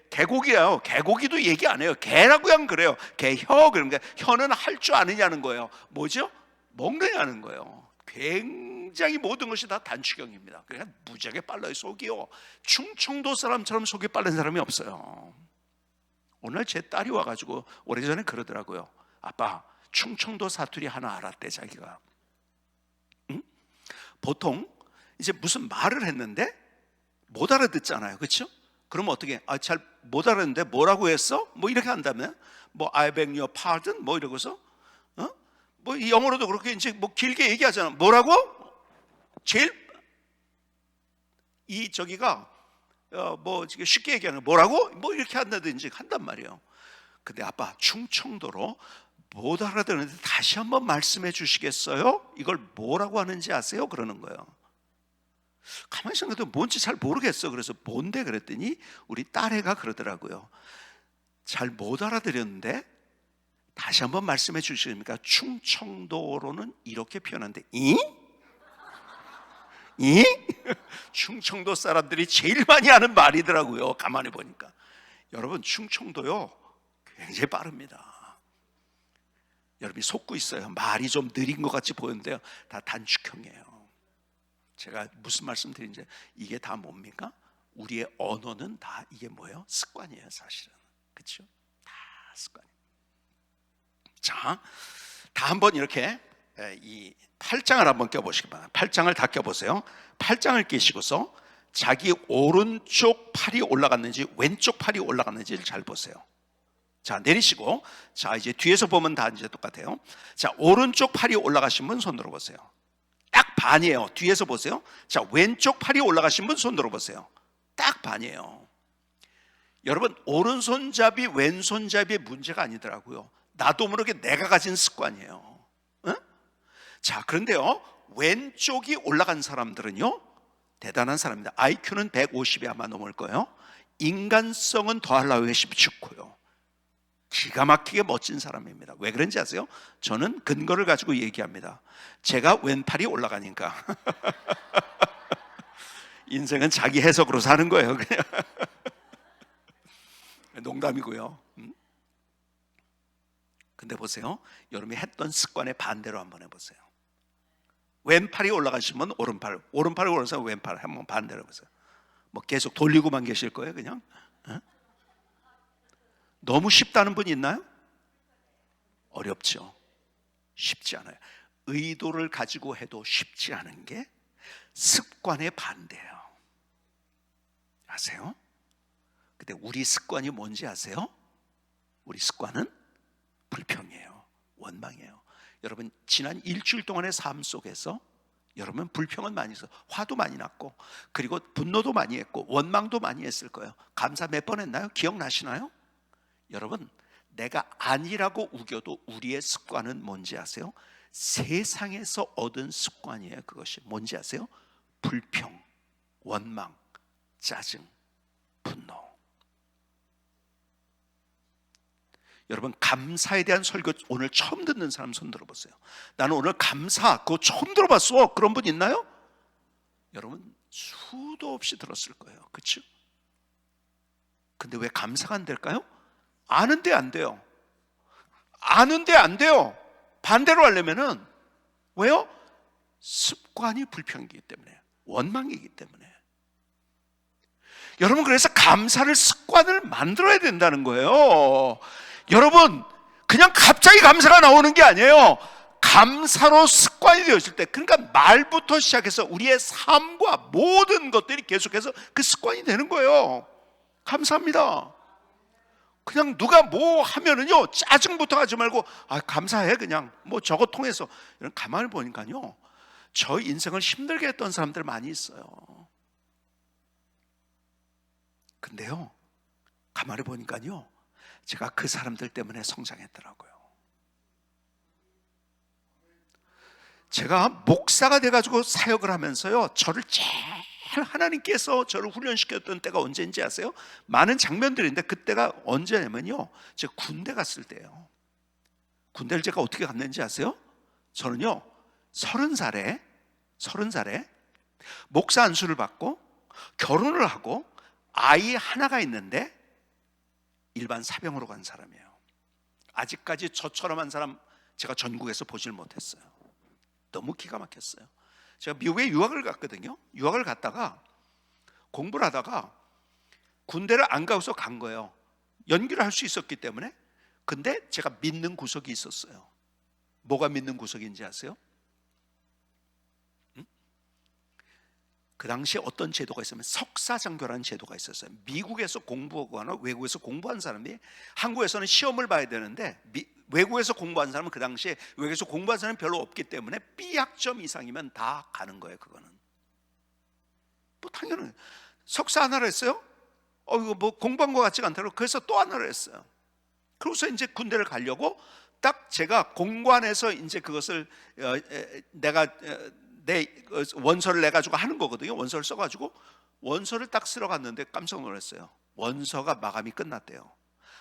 개고기예요. 개고기도 얘기 안 해요. 개라고 그냥 그래요. 개혀 그러니까 혀는 할 줄 아느냐는 거예요. 뭐죠? 먹느냐는 거예요. 굉장히 모든 것이 다 단축형입니다. 그냥 무지하게 빨라요, 속이요. 충청도 사람처럼 속이 빠른 사람이 없어요. 오늘 제 딸이 와가지고 오래전에 그러더라고요. 아빠, 충청도 사투리 하나 알았대, 자기가. 응? 보통 이제 무슨 말을 했는데 못 알아듣잖아요, 그렇죠? 그러면 어떻게? 잘 못 알았는데 뭐라고 했어? 뭐 이렇게 한다면 뭐 I beg your pardon 뭐 이러고서 뭐 영어로도 그렇게 이제 뭐 길게 얘기하잖아. 뭐라고? 제일 이 저기가 뭐 쉽게 얘기하는 뭐라고? 뭐 이렇게 한다든지 한단 말이에요. 근데 아빠 충청도로 못 알아듣는데 다시 한번 말씀해 주시겠어요? 이걸 뭐라고 하는지 아세요? 그러는 거예요. 가만히 생각해도 뭔지 잘 모르겠어. 그래서 뭔데 그랬더니 우리 딸애가 그러더라고요. 잘 못 알아들었는데 다시 한번 말씀해 주십니까? 충청도로는 이렇게 표현하는데 이? 이? 충청도 사람들이 제일 많이 하는 말이더라고요. 가만히 보니까. 여러분 충청도요 굉장히 빠릅니다. 여러분이 속고 있어요. 말이 좀 느린 것 같이 보이는데요, 다 단축형이에요. 제가 무슨 말씀 드린지 이게 다 뭡니까? 우리의 언어는 다 이게 뭐예요? 습관이에요, 사실은. 그렇죠? 다 습관. 자, 다 한번 이렇게 이 8장을 한번 껴보시기 바랍니다. 8장을 다 껴보세요. 8장을 끼시고서 자기 오른쪽 팔이 올라갔는지 왼쪽 팔이 올라갔는지를 잘 보세요. 자, 내리시고, 자 이제 뒤에서 보면 다 이제 똑같아요. 자, 오른쪽 팔이 올라가신 분 손 들어보세요. 딱 반이에요. 뒤에서 보세요. 자, 왼쪽 팔이 올라가신 분 손 들어보세요. 딱 반이에요. 여러분 오른손잡이 왼손잡이의 문제가 아니더라고요. 나도 모르게 내가 가진 습관이에요. 응? 자, 그런데요 왼쪽이 올라간 사람들은요 대단한 사람입니다. IQ는 150이 아마 넘을 거예요. 인간성은 더하려고 해서 쉽고요. 기가 막히게 멋진 사람입니다. 왜 그런지 아세요? 저는 근거를 가지고 얘기합니다. 제가 왼팔이 올라가니까. 인생은 자기 해석으로 사는 거예요, 그냥. 농담이고요. 근데 보세요, 여러분이 했던 습관의 반대로 한번 해보세요. 왼팔이 올라가시면 오른팔, 오른팔이 올라가서 왼팔 한번 반대로 해보세요. 뭐 계속 돌리고만 계실 거예요, 그냥? 너무 쉽다는 분 있나요? 어렵죠. 쉽지 않아요. 의도를 가지고 해도 쉽지 않은 게 습관의 반대예요. 아세요? 근데 우리 습관이 뭔지 아세요? 우리 습관은 불평이에요. 원망이에요. 여러분 지난 일주일 동안의 삶 속에서 여러분 불평은 많이 했어요. 화도 많이 났고, 그리고 분노도 많이 했고, 원망도 많이 했을 거예요. 감사 몇 번 했나요? 기억나시나요? 여러분 내가 아니라고 우겨도 우리의 습관은 뭔지 아세요? 세상에서 얻은 습관이에요. 그것이 뭔지 아세요? 불평, 원망, 짜증, 분노. 여러분, 감사에 대한 설교 오늘 처음 듣는 사람 손 들어보세요. 나는 오늘 감사 그거 처음 들어봤어. 그런 분 있나요? 여러분, 수도 없이 들었을 거예요. 그렇죠? 근데 왜 감사가 안 될까요? 아는데 안 돼요. 아는데 안 돼요. 반대로 하려면은 왜요? 습관이 불평이기 때문에, 원망이기 때문에. 여러분, 그래서 감사를 습관을 만들어야 된다는 거예요. 여러분, 그냥 갑자기 감사가 나오는 게 아니에요. 감사로 습관이 되었을 때, 그러니까 말부터 시작해서 우리의 삶과 모든 것들이 계속해서 그 습관이 되는 거예요. 감사합니다. 그냥 누가 뭐 하면은요, 짜증부터 하지 말고 감사해. 그냥 뭐 저거 통해서. 이런, 가만히 보니까요, 저 인생을 힘들게 했던 사람들 많이 있어요. 근데요, 가만히 보니까요, 제가 그 사람들 때문에 성장했더라고요. 제가 목사가 돼가지고 사역을 하면서요, 저를 제일 하나님께서 저를 훈련시켰던 때가 언제인지 아세요? 많은 장면들인데 그때가 언제냐면요, 제가 군대 갔을 때예요. 군대를 제가 어떻게 갔는지 아세요? 저는요, 30살에 목사 안수를 받고 결혼을 하고 아이 하나가 있는데 일반 사병으로 간 사람이에요. 아직까지 저처럼 한 사람 제가 전국에서 보질 못했어요. 너무 기가 막혔어요. 제가 미국에 유학을 갔거든요. 유학을 갔다가 공부를 하다가 군대를 안 가고서 간 거예요. 연기를 할 수 있었기 때문에. 근데 제가 믿는 구석이 있었어요. 뭐가 믿는 구석인지 아세요? 그 당시에 어떤 제도가 있으면 석사장교라는 제도가 있었어요. 미국에서 공부하거나 외국에서 공부한 사람이 한국에서는 시험을 봐야 되는데 외국에서 공부한 사람은 그 당시에 외국에서 공부한 사람이 별로 없기 때문에 B학점 이상이면 다 가는 거예요. 그거는 뭐 당연히 석사 하나를 했어요. 이거 뭐 공부한 것 같지가 않다고 그래서 또 하나를 했어요. 그래서 이제 군대를 가려고 딱 제가 공관에서 이제 그것을 내가 내 원서를 내가지고 하는 거거든요. 원서를 써가지고 원서를 딱 쓰러 갔는데 깜짝 놀랐어요. 원서가 마감이 끝났대요.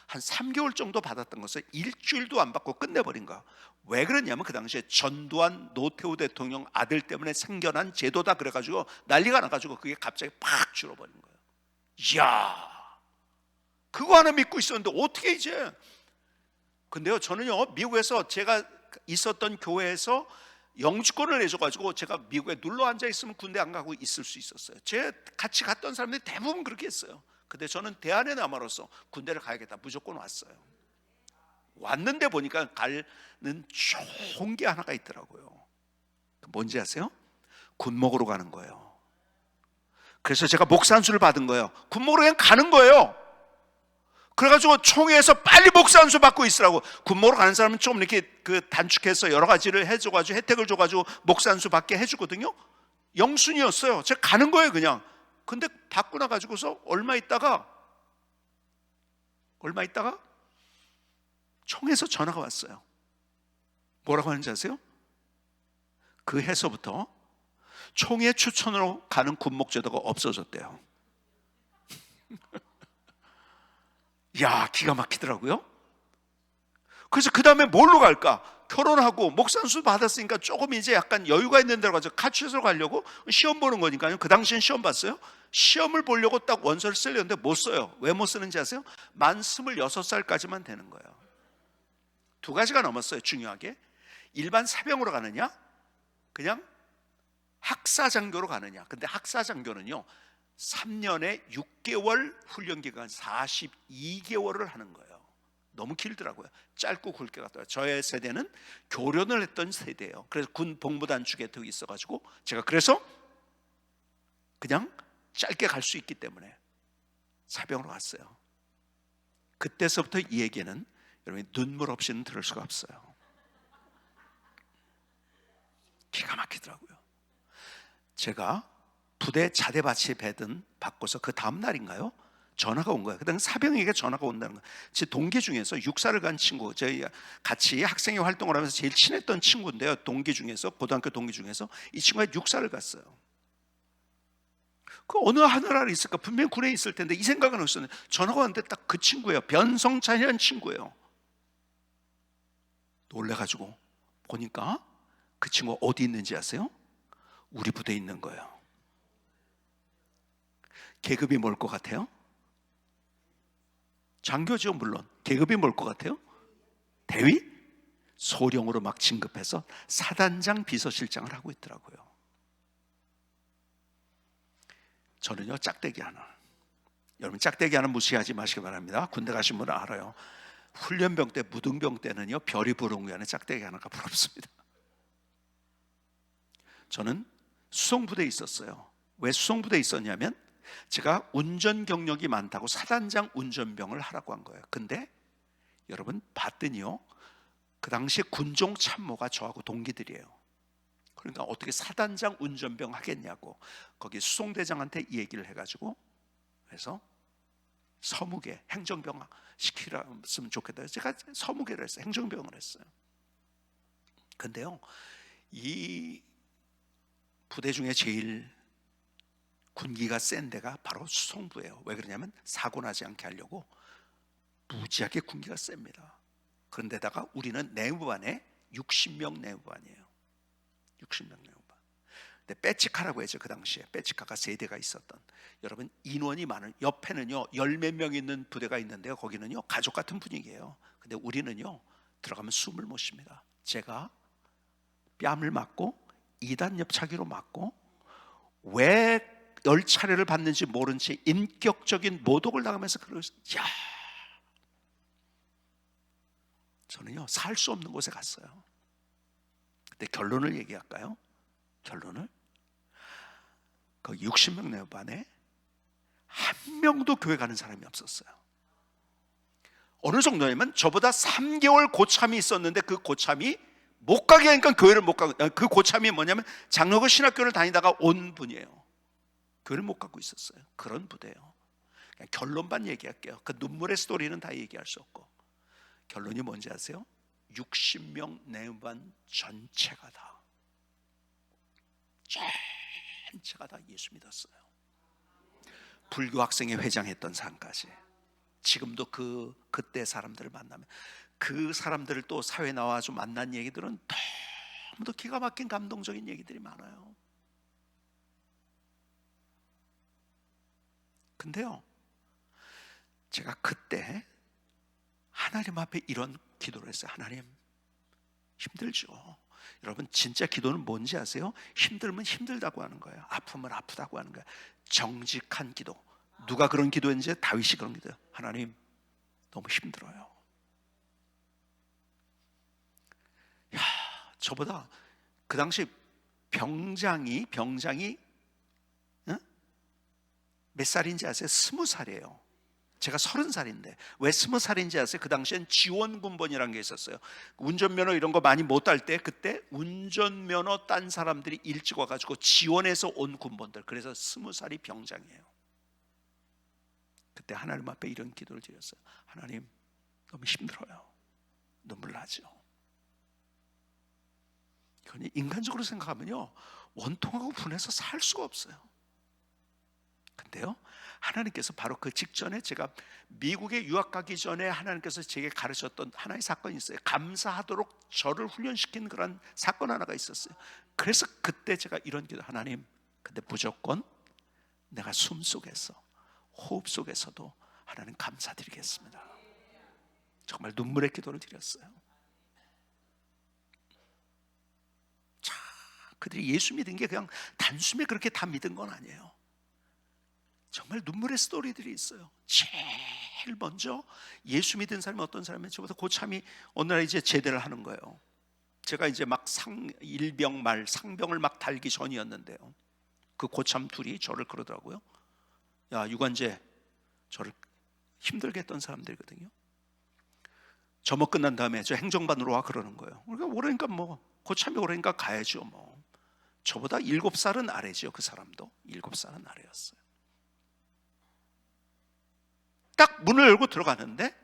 한 3개월 정도 받았던 것을 일주일도 안 받고 끝내버린 거야. 왜 그러냐면 그 당시에 전두환 노태우 대통령 아들 때문에 생겨난 제도다 그래가지고 난리가 나가지고 그게 갑자기 팍 줄어버린 거예요. 이야, 그거 하나 믿고 있었는데 어떻게 이제. 근데요, 저는요, 미국에서 제가 있었던 교회에서 영주권을 내줘가지고 제가 미국에 눌러 앉아 있으면 군대 안 가고 있을 수 있었어요. 제 같이 갔던 사람들이 대부분 그렇게 했어요. 근데 저는 대안의 남아로서 군대를 가야겠다 무조건 왔어요. 왔는데 보니까 가는 좋은 게 하나가 있더라고요. 뭔지 아세요? 군 먹으러 가는 거예요. 그래서 제가 목사 안수를 받은 거예요. 군 먹으러 그냥 가는 거예요. 그래가지고 총회에서 빨리 목사 안수 받고 있으라고. 군 먹으러 가는 사람은 좀 이렇게 그 단축해서 여러 가지를 해줘가지고 혜택을 줘가지고 목사 안수 받게 해주거든요. 영순이었어요. 제가 가는 거예요 그냥. 근데 받고 나가지고서 얼마 있다가 총회에서 전화가 왔어요. 뭐라고 하는지 아세요? 그 해서부터 총회 추천으로 가는 군목제도가 없어졌대요. 야, 기가 막히더라고요. 그래서 그 다음에 뭘로 갈까? 결혼하고 목사 안수 받았으니까 조금 이제 약간 여유가 있는 데로 가서 카츠에서 가려고 시험 보는 거니까요. 그 당시엔 시험 봤어요. 시험을 보려고 딱 원서를 쓰려는데 못 써요. 왜 못 쓰는지 아세요? 만 26살까지만 되는 거예요. 두 가지가 넘었어요. 중요하게. 일반 사병으로 가느냐, 그냥 학사장교로 가느냐. 근데 학사장교는요 3년에 6개월 훈련기간 42개월을 하는 거예요. 너무 길더라고요. 짧고 굵게 갔다가. 저의 세대는 교련을 했던 세대예요. 그래서 군 복무단축에 더 있어가지고 제가 그래서 그냥 짧게 갈 수 있기 때문에 사병으로 갔어요. 그때서부터 이 얘기는 여러분 눈물 없이는 들을 수가 없어요. 기가 막히더라고요. 제가 부대 자대밭이 받고서 그 다음 날인가요? 전화가 온 거예요. 그다음 사병에게 전화가 온다는 거예요. 제 동기 중에서 육사를 간 친구, 저희 같이 학생회 활동을 하면서 제일 친했던 친구인데요. 동기 중에서, 고등학교 동기 중에서 이 친구가 육사를 갔어요. 그 어느 하늘아래 있을까? 분명히 군에 있을 텐데 이 생각은 없었는데 전화가 왔는데 딱 그 친구예요. 변성찬이라는 친구예요. 놀래가지고 보니까 그 친구가 어디 있는지 아세요? 우리 부대에 있는 거예요. 계급이 뭘 것 같아요? 장교죠. 물론 계급이 뭘 것 같아요? 대위? 소령으로 막 진급해서 사단장 비서실장을 하고 있더라고요. 저는요, 짝대기 하나, 여러분 짝대기 하나 무시하지 마시기 바랍니다. 군대 가신 분은 알아요. 훈련병 때, 무등병 때는요, 별이 부러운 게 아니라 짝대기 하나가 부럽습니다. 저는 수송부대에 있었어요. 왜 수송부대에 있었냐면 제가 운전 경력이 많다고 사단장 운전병을 하라고 한 거예요. 근데 여러분 봤더니요, 그 당시에 군종 참모가 저하고 동기들이에요. 그러니까 어떻게 사단장 운전병 하겠냐고 거기 수송대장한테 이 얘기를 해가지고, 그래서 서무계 행정병 시키라면 좋겠다. 제가 서무계를 했어요. 행정병을 했어요. 근데요, 이 부대 중에 제일 군기가 센 데가 바로 수송부예요. 왜 그러냐면 사고 나지 않게 하려고 무지하게 군기가 셉니다. 그런데다가 우리는 내무반에 60명 내무반이에요. 60명 내무반. 근데 빼치카라고 했죠. 그 당시에 빼치카가 3대가 있었던. 여러분 인원이 많은, 옆에는요 10몇 명 있는 부대가 있는데요, 거기는요 가족 같은 분위기예요. 근데 우리는요 들어가면 숨을 못 쉽니다. 제가 뺨을 맞고 2단 옆차기로 맞고, 왜 10차례를 받는지 모른 채 인격적인 모독을 당하면서 그러면서, 야, 저는요 살 수 없는 곳에 갔어요. 근데 결론을 얘기할까요? 결론을, 그 60명 내반에 한 명도 교회 가는 사람이 없었어요. 어느 정도냐면 저보다 3개월 고참이 있었는데 그 고참이 못 가게 하니까 교회를 못 가고, 그 고참이 뭐냐면 장로교 신학교를 다니다가 온 분이에요. 교회를 못 가고 있었어요. 그런 부대예요. 그냥 결론만 얘기할게요. 그 눈물의 스토리는 다 얘기할 수 없고, 결론이 뭔지 아세요? 60명 내반 전체가 다, 전체가 다 예수 믿었어요. 불교 학생회 회장했던 사람까지. 지금도 그때 사람들을 만나면 그 사람들을 또 사회 나와서 만난 얘기들은 너무도 기가 막힌 감동적인 얘기들이 많아요. 근데요, 제가 그때 하나님 앞에 이런 기도를 했어요. 하나님, 힘들죠. 여러분 진짜 기도는 뭔지 아세요? 힘들면 힘들다고 하는 거예요. 아프면 아프다고 하는 거예요. 정직한 기도. 누가 그런 기도했는지? 다윗이 그런 기도예요. 하나님, 너무 힘들어요. 야, 저보다 그 당시 병장이 몇 살인지 아세요? 20살이에요. 제가 30살인데 왜 20살인지 아세요? 그 당시엔 지원군번이라는 게 있었어요. 운전면허 이런 거 많이 못 딸 때, 그때 운전면허 딴 사람들이 일찍 와가지고 지원해서 온 군번들. 그래서 20살이 병장이에요. 그때 하나님 앞에 이런 기도를 드렸어요. 하나님, 너무 힘들어요. 눈물 나죠. 이건 인간적으로 생각하면요 원통하고 분해서 살 수가 없어요. 근데요, 하나님께서 바로 그 직전에, 제가 미국에 유학 가기 전에 하나님께서 제게 가르쳤던 하나의 사건이 있어요. 감사하도록 저를 훈련시킨 그런 사건 하나가 있었어요. 그래서 그때 제가 이런 기도, 하나님, 근데 무조건 내가 숨 속에서, 호흡 속에서도 하나님 감사드리겠습니다. 정말 눈물의 기도를 드렸어요. 자, 그들이 예수 믿은 게 그냥 단숨에 그렇게 다 믿은 건 아니에요. 정말 눈물의 스토리들이 있어요. 제일 먼저 예수 믿은 사람이 어떤 사람이면, 저보다 고참이 어느 날 이제 제대를 하는 거예요. 제가 이제 막 일병 말 상병을 막 달기 전이었는데요, 그 고참 둘이 저를 그러더라고요. 야, 유관재, 저를 힘들게 했던 사람들이거든요. 점호 끝난 다음에 저 행정반으로 와 그러는 거예요. 그러니까 오라니까 뭐 고참이 오라니까 가야죠. 뭐 저보다 7살은 아래죠. 그 사람도 7살은 아래였어요. 딱 문을 열고 들어가는데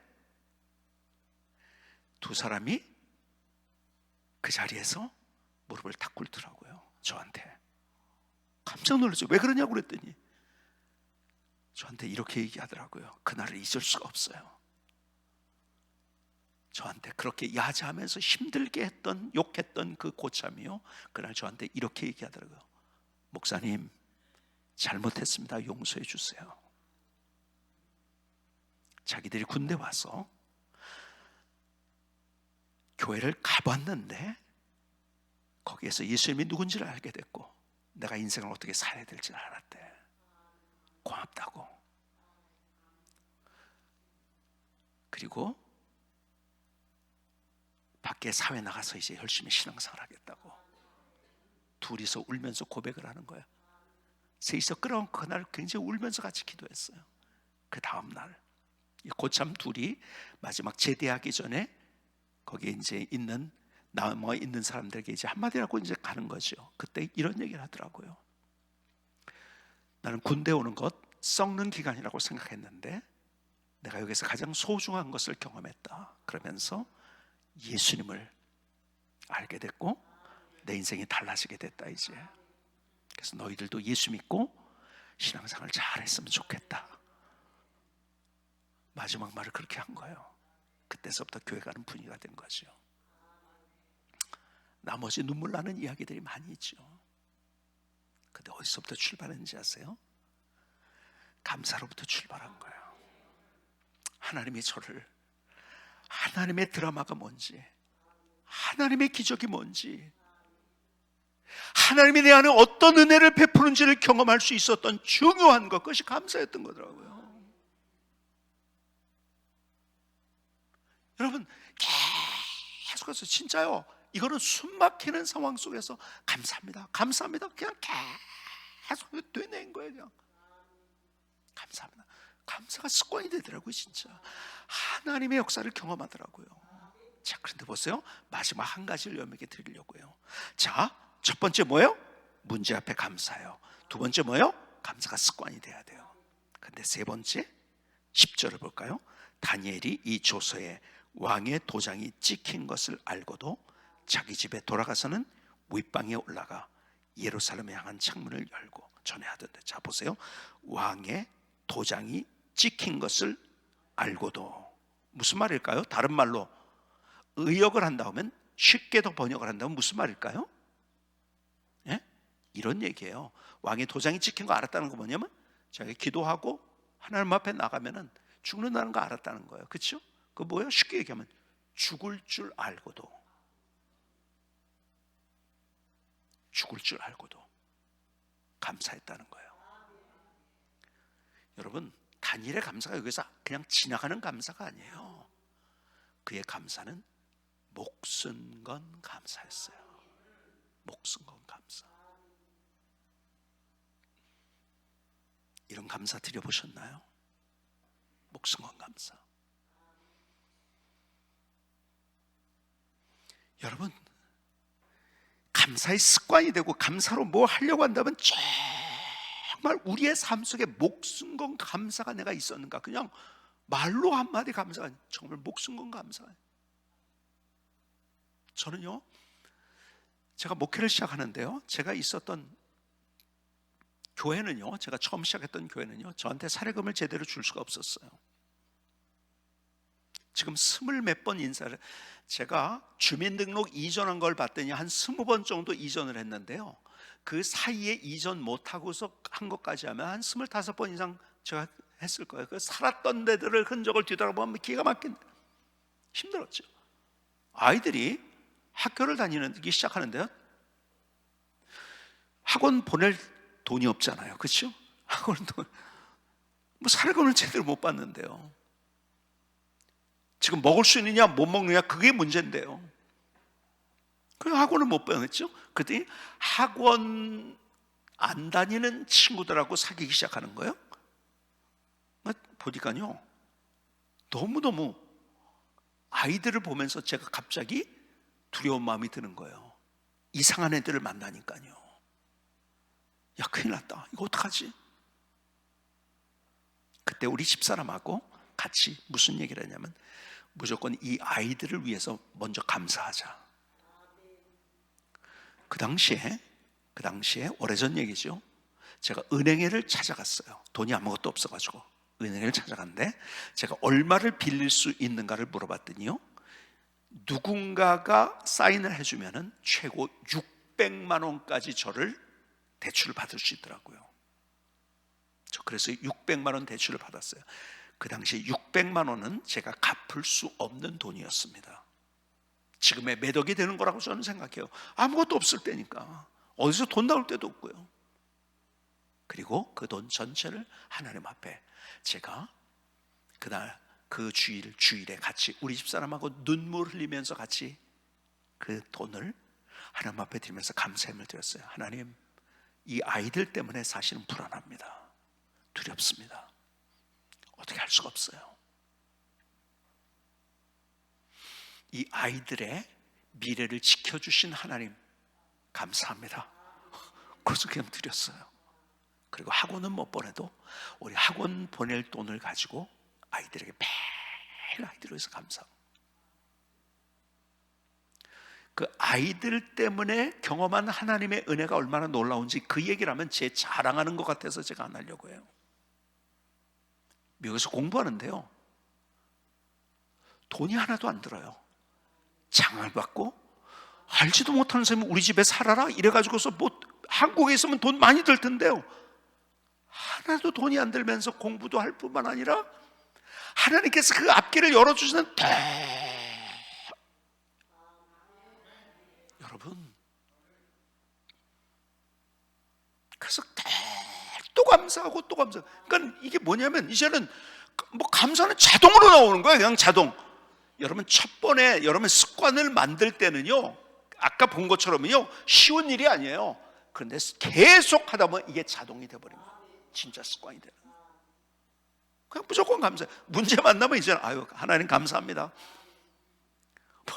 두 사람이 그 자리에서 무릎을 탁 꿇더라고요. 저한테. 깜짝 놀랐죠. 왜 그러냐고 그랬더니 저한테 이렇게 얘기하더라고요. 그날을 잊을 수가 없어요. 저한테 그렇게 야자하면서 힘들게 했던, 욕했던 그 고참이요, 그날 저한테 이렇게 얘기하더라고요. 목사님, 잘못했습니다. 용서해 주세요. 자기들이 군대 와서 교회를 가봤는데 거기에서 예수님이 누군지를 알게 됐고 내가 인생을 어떻게 살아야 될지 알았대. 고맙다고. 그리고 밖에 사회 나가서 이제 열심히 신앙생활 하겠다고 둘이서 울면서 고백을 하는 거야. 셋이서 끌어온 그날 굉장히 울면서 같이 기도했어요. 그 다음날 고참 둘이 마지막 제대하기 전에 거기에 이제 남아 있는 사람들에게 이제 한마디라고 이제 가는 거죠. 그때 이런 얘기를 하더라고요. 나는 군대 오는 것 썩는 기간이라고 생각했는데 내가 여기서 가장 소중한 것을 경험했다. 그러면서 예수님을 알게 됐고 내 인생이 달라지게 됐다 이제. 그래서 너희들도 예수 믿고 신앙생활 잘했으면 좋겠다. 마지막 말을 그렇게 한 거예요. 그때서부터 교회 가는 분위기가 된 거죠. 나머지 눈물 나는 이야기들이 많이 있죠. 근데 어디서부터 출발했는지 아세요? 감사로부터 출발한 거예요. 하나님이 저를, 하나님의 드라마가 뭔지, 하나님의 기적이 뭔지, 하나님이 내 안에 어떤 은혜를 베푸는지를 경험할 수 있었던 중요한 것, 그것이 감사였던 거더라고요. 여러분, 계속해서 진짜요, 이거는 숨 막히는 상황 속에서 감사합니다, 감사합니다, 그냥 계속 되뇌인 거예요. 그냥 감사합니다. 감사가 습관이 되더라고요. 진짜 하나님의 역사를 경험하더라고요. 자, 그런데 보세요, 마지막 한 가지를 여러분에게 드리려고요. 자, 첫 번째 뭐예요? 문제 앞에 감사해요. 두 번째 뭐예요? 감사가 습관이 돼야 돼요. 근데 세 번째 10절을 볼까요? 다니엘이 이 조서에 왕의 도장이 찍힌 것을 알고도 자기 집에 돌아가서는 윗방에 올라가 예루살렘에 향한 창문을 열고 전해하던데, 자 보세요, 왕의 도장이 찍힌 것을 알고도, 무슨 말일까요? 다른 말로 의역을 한다면, 쉽게 더 번역을 한다면 무슨 말일까요? 예? 이런 얘기예요. 왕의 도장이 찍힌 거 알았다는 거 뭐냐면 자기 기도하고 하나님 앞에 나가면은 죽는다는 거 알았다는 거예요. 그렇죠? 그 뭐예요? 쉽게 얘기하면 죽을 줄 알고도 감사했다는 거예요. 여러분, 다니엘의 감사가 여기서 그냥 지나가는 감사가 아니에요. 그의 감사는 목숨 건 감사였어요. 목숨 건 감사. 이런 감사 드려보셨나요? 목숨 건 감사. 여러분, 감사의 습관이 되고 감사로 뭐 하려고 한다면 정말 우리의 삶 속에 목숨 건 감사가 내가 있었는가? 그냥 말로 한마디 감사가 아니라 정말 목숨 건 감사. 저는요, 제가 목회를 시작하는데요, 제가 있었던 교회는요, 제가 처음 시작했던 교회는요, 저한테 사례금을 제대로 줄 수가 없었어요. 지금 20몇 번 인사를, 제가 주민등록 이전한 걸 봤더니 한 20번 정도 이전을 했는데요, 그 사이에 이전 못하고서 한 것까지 하면 한 25번 이상 제가 했을 거예요. 그 살았던 데들을 흔적을 뒤돌아보면 기가 막힌, 힘들었죠. 아이들이 학교를 다니기 시작하는데요, 학원 보낼 돈이 없잖아요. 그렇죠? 학원 돈, 뭐 사례금을 제대로 못 받는데요. 지금 먹을 수 있느냐 못 먹느냐 그게 문제인데요. 그 학원을 못 보냈죠. 그랬더니 학원 안 다니는 친구들하고 사귀기 시작하는 거예요. 보니까요, 너무너무 아이들을 보면서 제가 갑자기 두려운 마음이 드는 거예요. 이상한 애들을 만나니까요. 야, 큰일 났다, 이거 어떡하지? 그때 우리 집사람하고 같이 무슨 얘기를 했냐면, 무조건 이 아이들을 위해서 먼저 감사하자. 그 당시에 오래전 얘기죠. 제가 은행회를 찾아갔어요. 돈이 아무것도 없어가지고 은행회를 찾아갔는데, 제가 얼마를 빌릴 수 있는가를 물어봤더니요, 누군가가 사인을 해주면은 최고 600만 원까지 저를 대출을 받을 수 있더라고요. 저 그래서 600만 원 대출을 받았어요. 그 당시 600만 원은 제가 갚을 수 없는 돈이었습니다. 지금의 몇 억이 되는 거라고 저는 생각해요. 아무것도 없을 때니까. 어디서 돈 나올 때도 없고요. 그리고 그 돈 전체를 하나님 앞에 제가 그날 그 주일에 같이 우리 집사람하고 눈물 흘리면서 같이 그 돈을 하나님 앞에 드리면서 감사함을 드렸어요. 하나님, 이 아이들 때문에 사실은 불안합니다. 두렵습니다. 어떻게 할 수가 없어요. 이 아이들의 미래를 지켜주신 하나님 감사합니다. 그래서 그냥 드렸어요. 그리고 학원은 못 보내도 우리 학원 보낼 돈을 가지고 아이들에게 매일 아이들을 위해서 감사하고, 그 아이들 때문에 경험한 하나님의 은혜가 얼마나 놀라운지 그 얘기를 하면 제 자랑하는 것 같아서 제가 안 하려고 해요. 미국에서 공부하는데요, 돈이 하나도 안 들어요. 장을 받고 알지도 못하는 사람이 우리 집에 살아라 이래가지고서 뭐 한국에 있으면 돈 많이 들 텐데요, 하나도 돈이 안 들면서 공부도 할 뿐만 아니라 하나님께서 그 앞길을 열어주시는 여러분, 그래서 또 감사하고 또 감사하고. 그러니까 이게 뭐냐면 이제는 뭐 감사는 자동으로 나오는 거예요. 그냥 자동. 여러분, 첫 번에 여러분 습관을 만들 때는요, 아까 본 것처럼요 쉬운 일이 아니에요. 그런데 계속 하다 보면 이게 자동이 돼버립니다. 진짜 습관이 되는 거예요. 그냥 무조건 감사해. 문제 만나면 이제는 아유 하나님 감사합니다.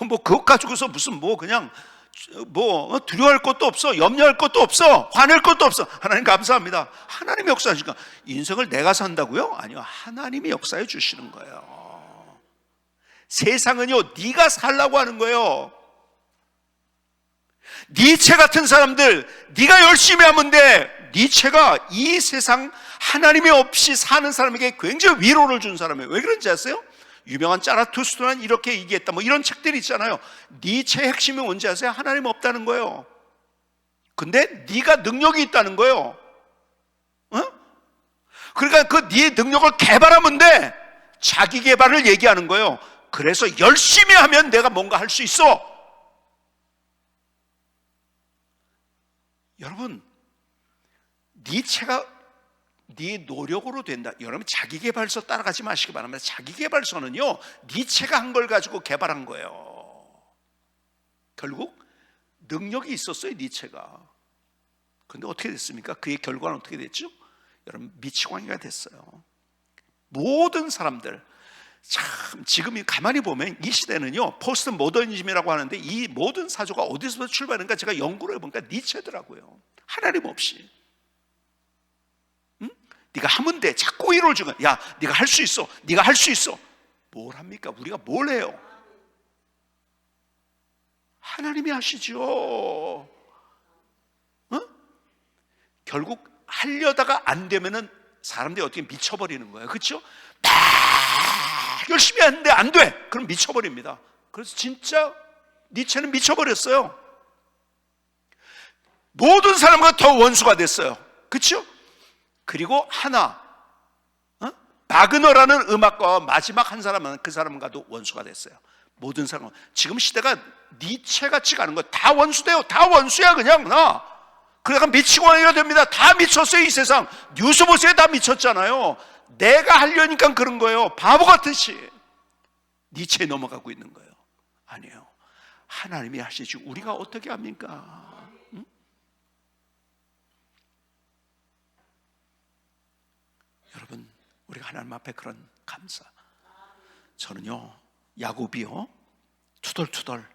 뭐 그것 가지고서 무슨 뭐 그냥 뭐 두려워할 것도 없어, 염려할 것도 없어, 화낼 것도 없어. 하나님 감사합니다. 하나님이 역사하시니까. 인생을 내가 산다고요? 아니요, 하나님이 역사해 주시는 거예요. 세상은요 네가 살라고 하는 거예요. 니체 같은 사람들, 네가 열심히 하면 돼. 니체가 이 세상 하나님이 없이 사는 사람에게 굉장히 위로를 준 사람이에요. 왜 그런지 아세요? 유명한 짜라투스트라는 이렇게 얘기했다 뭐 이런 책들이 있잖아요. 니체의 핵심이 뭔지 아세요? 하나님 없다는 거예요. 근데 네가 능력이 있다는 거예요. 어? 그러니까 그 네 능력을 개발하면 돼. 자기 개발을 얘기하는 거예요. 그래서 열심히 하면 내가 뭔가 할 수 있어. 여러분, 니체가 네 노력으로 된다. 여러분, 자기개발서 따라가지 마시기 바랍니다. 자기개발서는요 니체가 한 걸 가지고 개발한 거예요. 결국 능력이 있었어요, 니체가. 근데 어떻게 됐습니까? 그의 결과는 어떻게 됐죠? 여러분, 미치광이가 됐어요. 모든 사람들, 참 지금 가만히 보면 이 시대는요 포스트 모더니즘이라고 하는데 이 모든 사조가 어디서부터 출발했는가 제가 연구를 해보니까 니체더라고요. 하나님 없이. 네가 하면 돼. 자꾸 위로를 주고, 야 네가 할 수 있어, 네가 할 수 있어. 뭘 합니까? 우리가 뭘 해요? 하나님이 하시죠. 결국 하려다가 안 되면은 사람들이 어떻게 미쳐버리는 거예요. 그렇죠? 막 열심히 하는데 안 돼. 그럼 미쳐버립니다. 그래서 진짜 니체는 미쳐버렸어요. 모든 사람과 더 원수가 됐어요. 그렇죠? 그리고 하나, 바그너라는 음악가 마지막 한 사람은 그 사람과도 원수가 됐어요. 모든 사람은 지금 시대가 니체같이 가는 거예요. 다 원수돼요. 다 원수야 그냥 나. 그러니까 미치광이가 됩니다. 다 미쳤어요. 이 세상 뉴스 보세요. 다 미쳤잖아요. 내가 하려니까 그런 거예요. 바보 같듯이 니체에 넘어가고 있는 거예요. 아니에요. 하나님이 하시지 우리가 어떻게 합니까? 여러분, 우리가 하나님 앞에 그런 감사. 저는요 야곱이요 투덜투덜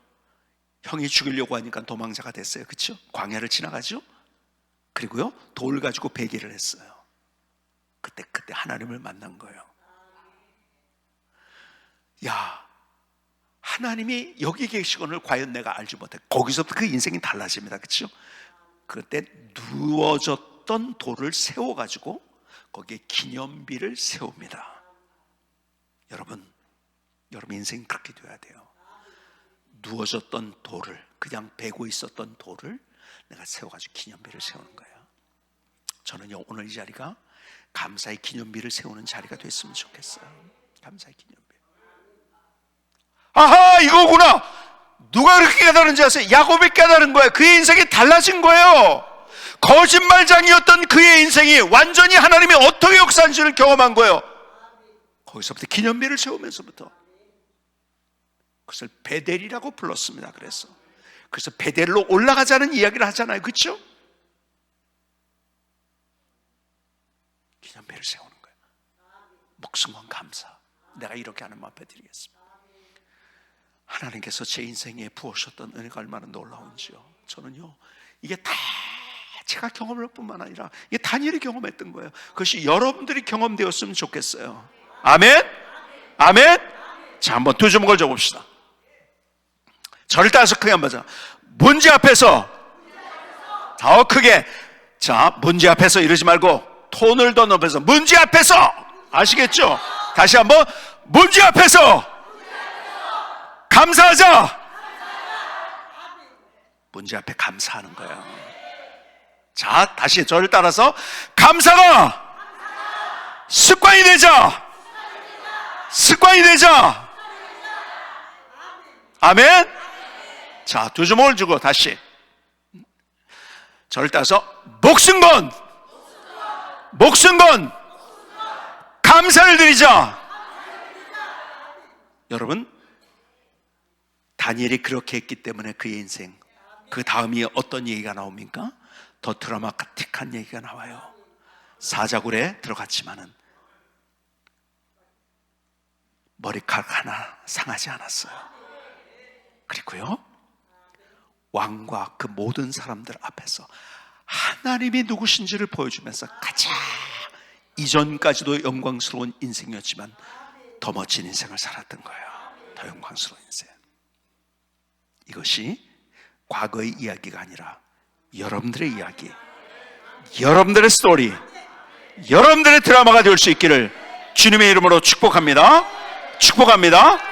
형이 죽이려고 하니까 도망자가 됐어요. 그렇죠? 광야를 지나가죠. 그리고요 돌 가지고 베개를 했어요. 그때 하나님을 만난 거예요. 야, 하나님이 여기 계시건을 과연 내가 알지 못해. 거기서부터 그 인생이 달라집니다. 그렇죠? 그때 누워졌던 돌을 세워가지고 거기에 기념비를 세웁니다. 여러분 인생이 그렇게 돼야 돼요. 누워졌던 돌을, 그냥 베고 있었던 돌을 내가 세워가지고 기념비를 세우는 거예요. 저는요, 오늘 이 자리가 감사의 기념비를 세우는 자리가 됐으면 좋겠어요. 감사의 기념비. 아하, 이거구나. 누가 그렇게 깨달은지 아세요? 야곱이 깨달은 거예요. 그의 인생이 달라진 거예요. 거짓말장이었던 그의 인생이 완전히 하나님이 어떻게 역사한지를 경험한 거예요. 거기서부터 기념비를 세우면서부터 그것을 베델이라고 불렀습니다. 그래서 베델로 올라가자는 이야기를 하잖아요. 그렇죠? 기념비를 세우는 거예요. 목숨과 감사. 내가 이렇게 하나님 앞에 드리겠습니다. 하나님께서 제 인생에 부으셨던 은혜가 얼마나 놀라운지요. 저는요, 이게 다 제가 경험할 뿐만 아니라 이게 다니엘이 경험했던 거예요. 그것이 여러분들이 경험되었으면 좋겠어요. 아멘? 아멘? 자, 한번 두 주먹을 줘봅시다. 저를 따라서 크게 한번 하자. 문제 앞에서 더 크게. 자, 문제 앞에서 이러지 말고 톤을 더 높여서 문제 앞에서. 아시겠죠? 다시 한번 문제 앞에서 감사하자. 문제 앞에 감사하는 거예요. 자, 다시 저를 따라서 감사가 습관이 되자. 습관이 되자. 아멘. 자, 두 주먹을 주고 다시 저를 따라서 목숨 건 감사를 드리자. 여러분, 다니엘이 그렇게 했기 때문에 그의 인생, 그 다음이 어떤 얘기가 나옵니까? 더 드라마틱한 얘기가 나와요. 사자굴에 들어갔지만은 머리카락 하나 상하지 않았어요. 그리고요, 왕과 그 모든 사람들 앞에서 하나님이 누구신지를 보여주면서 가장 이전까지도 영광스러운 인생이었지만 더 멋진 인생을 살았던 거예요. 더 영광스러운 인생. 이것이 과거의 이야기가 아니라 여러분들의 이야기, 여러분들의 스토리, 여러분들의 드라마가 될 수 있기를 주님의 이름으로 축복합니다. 축복합니다.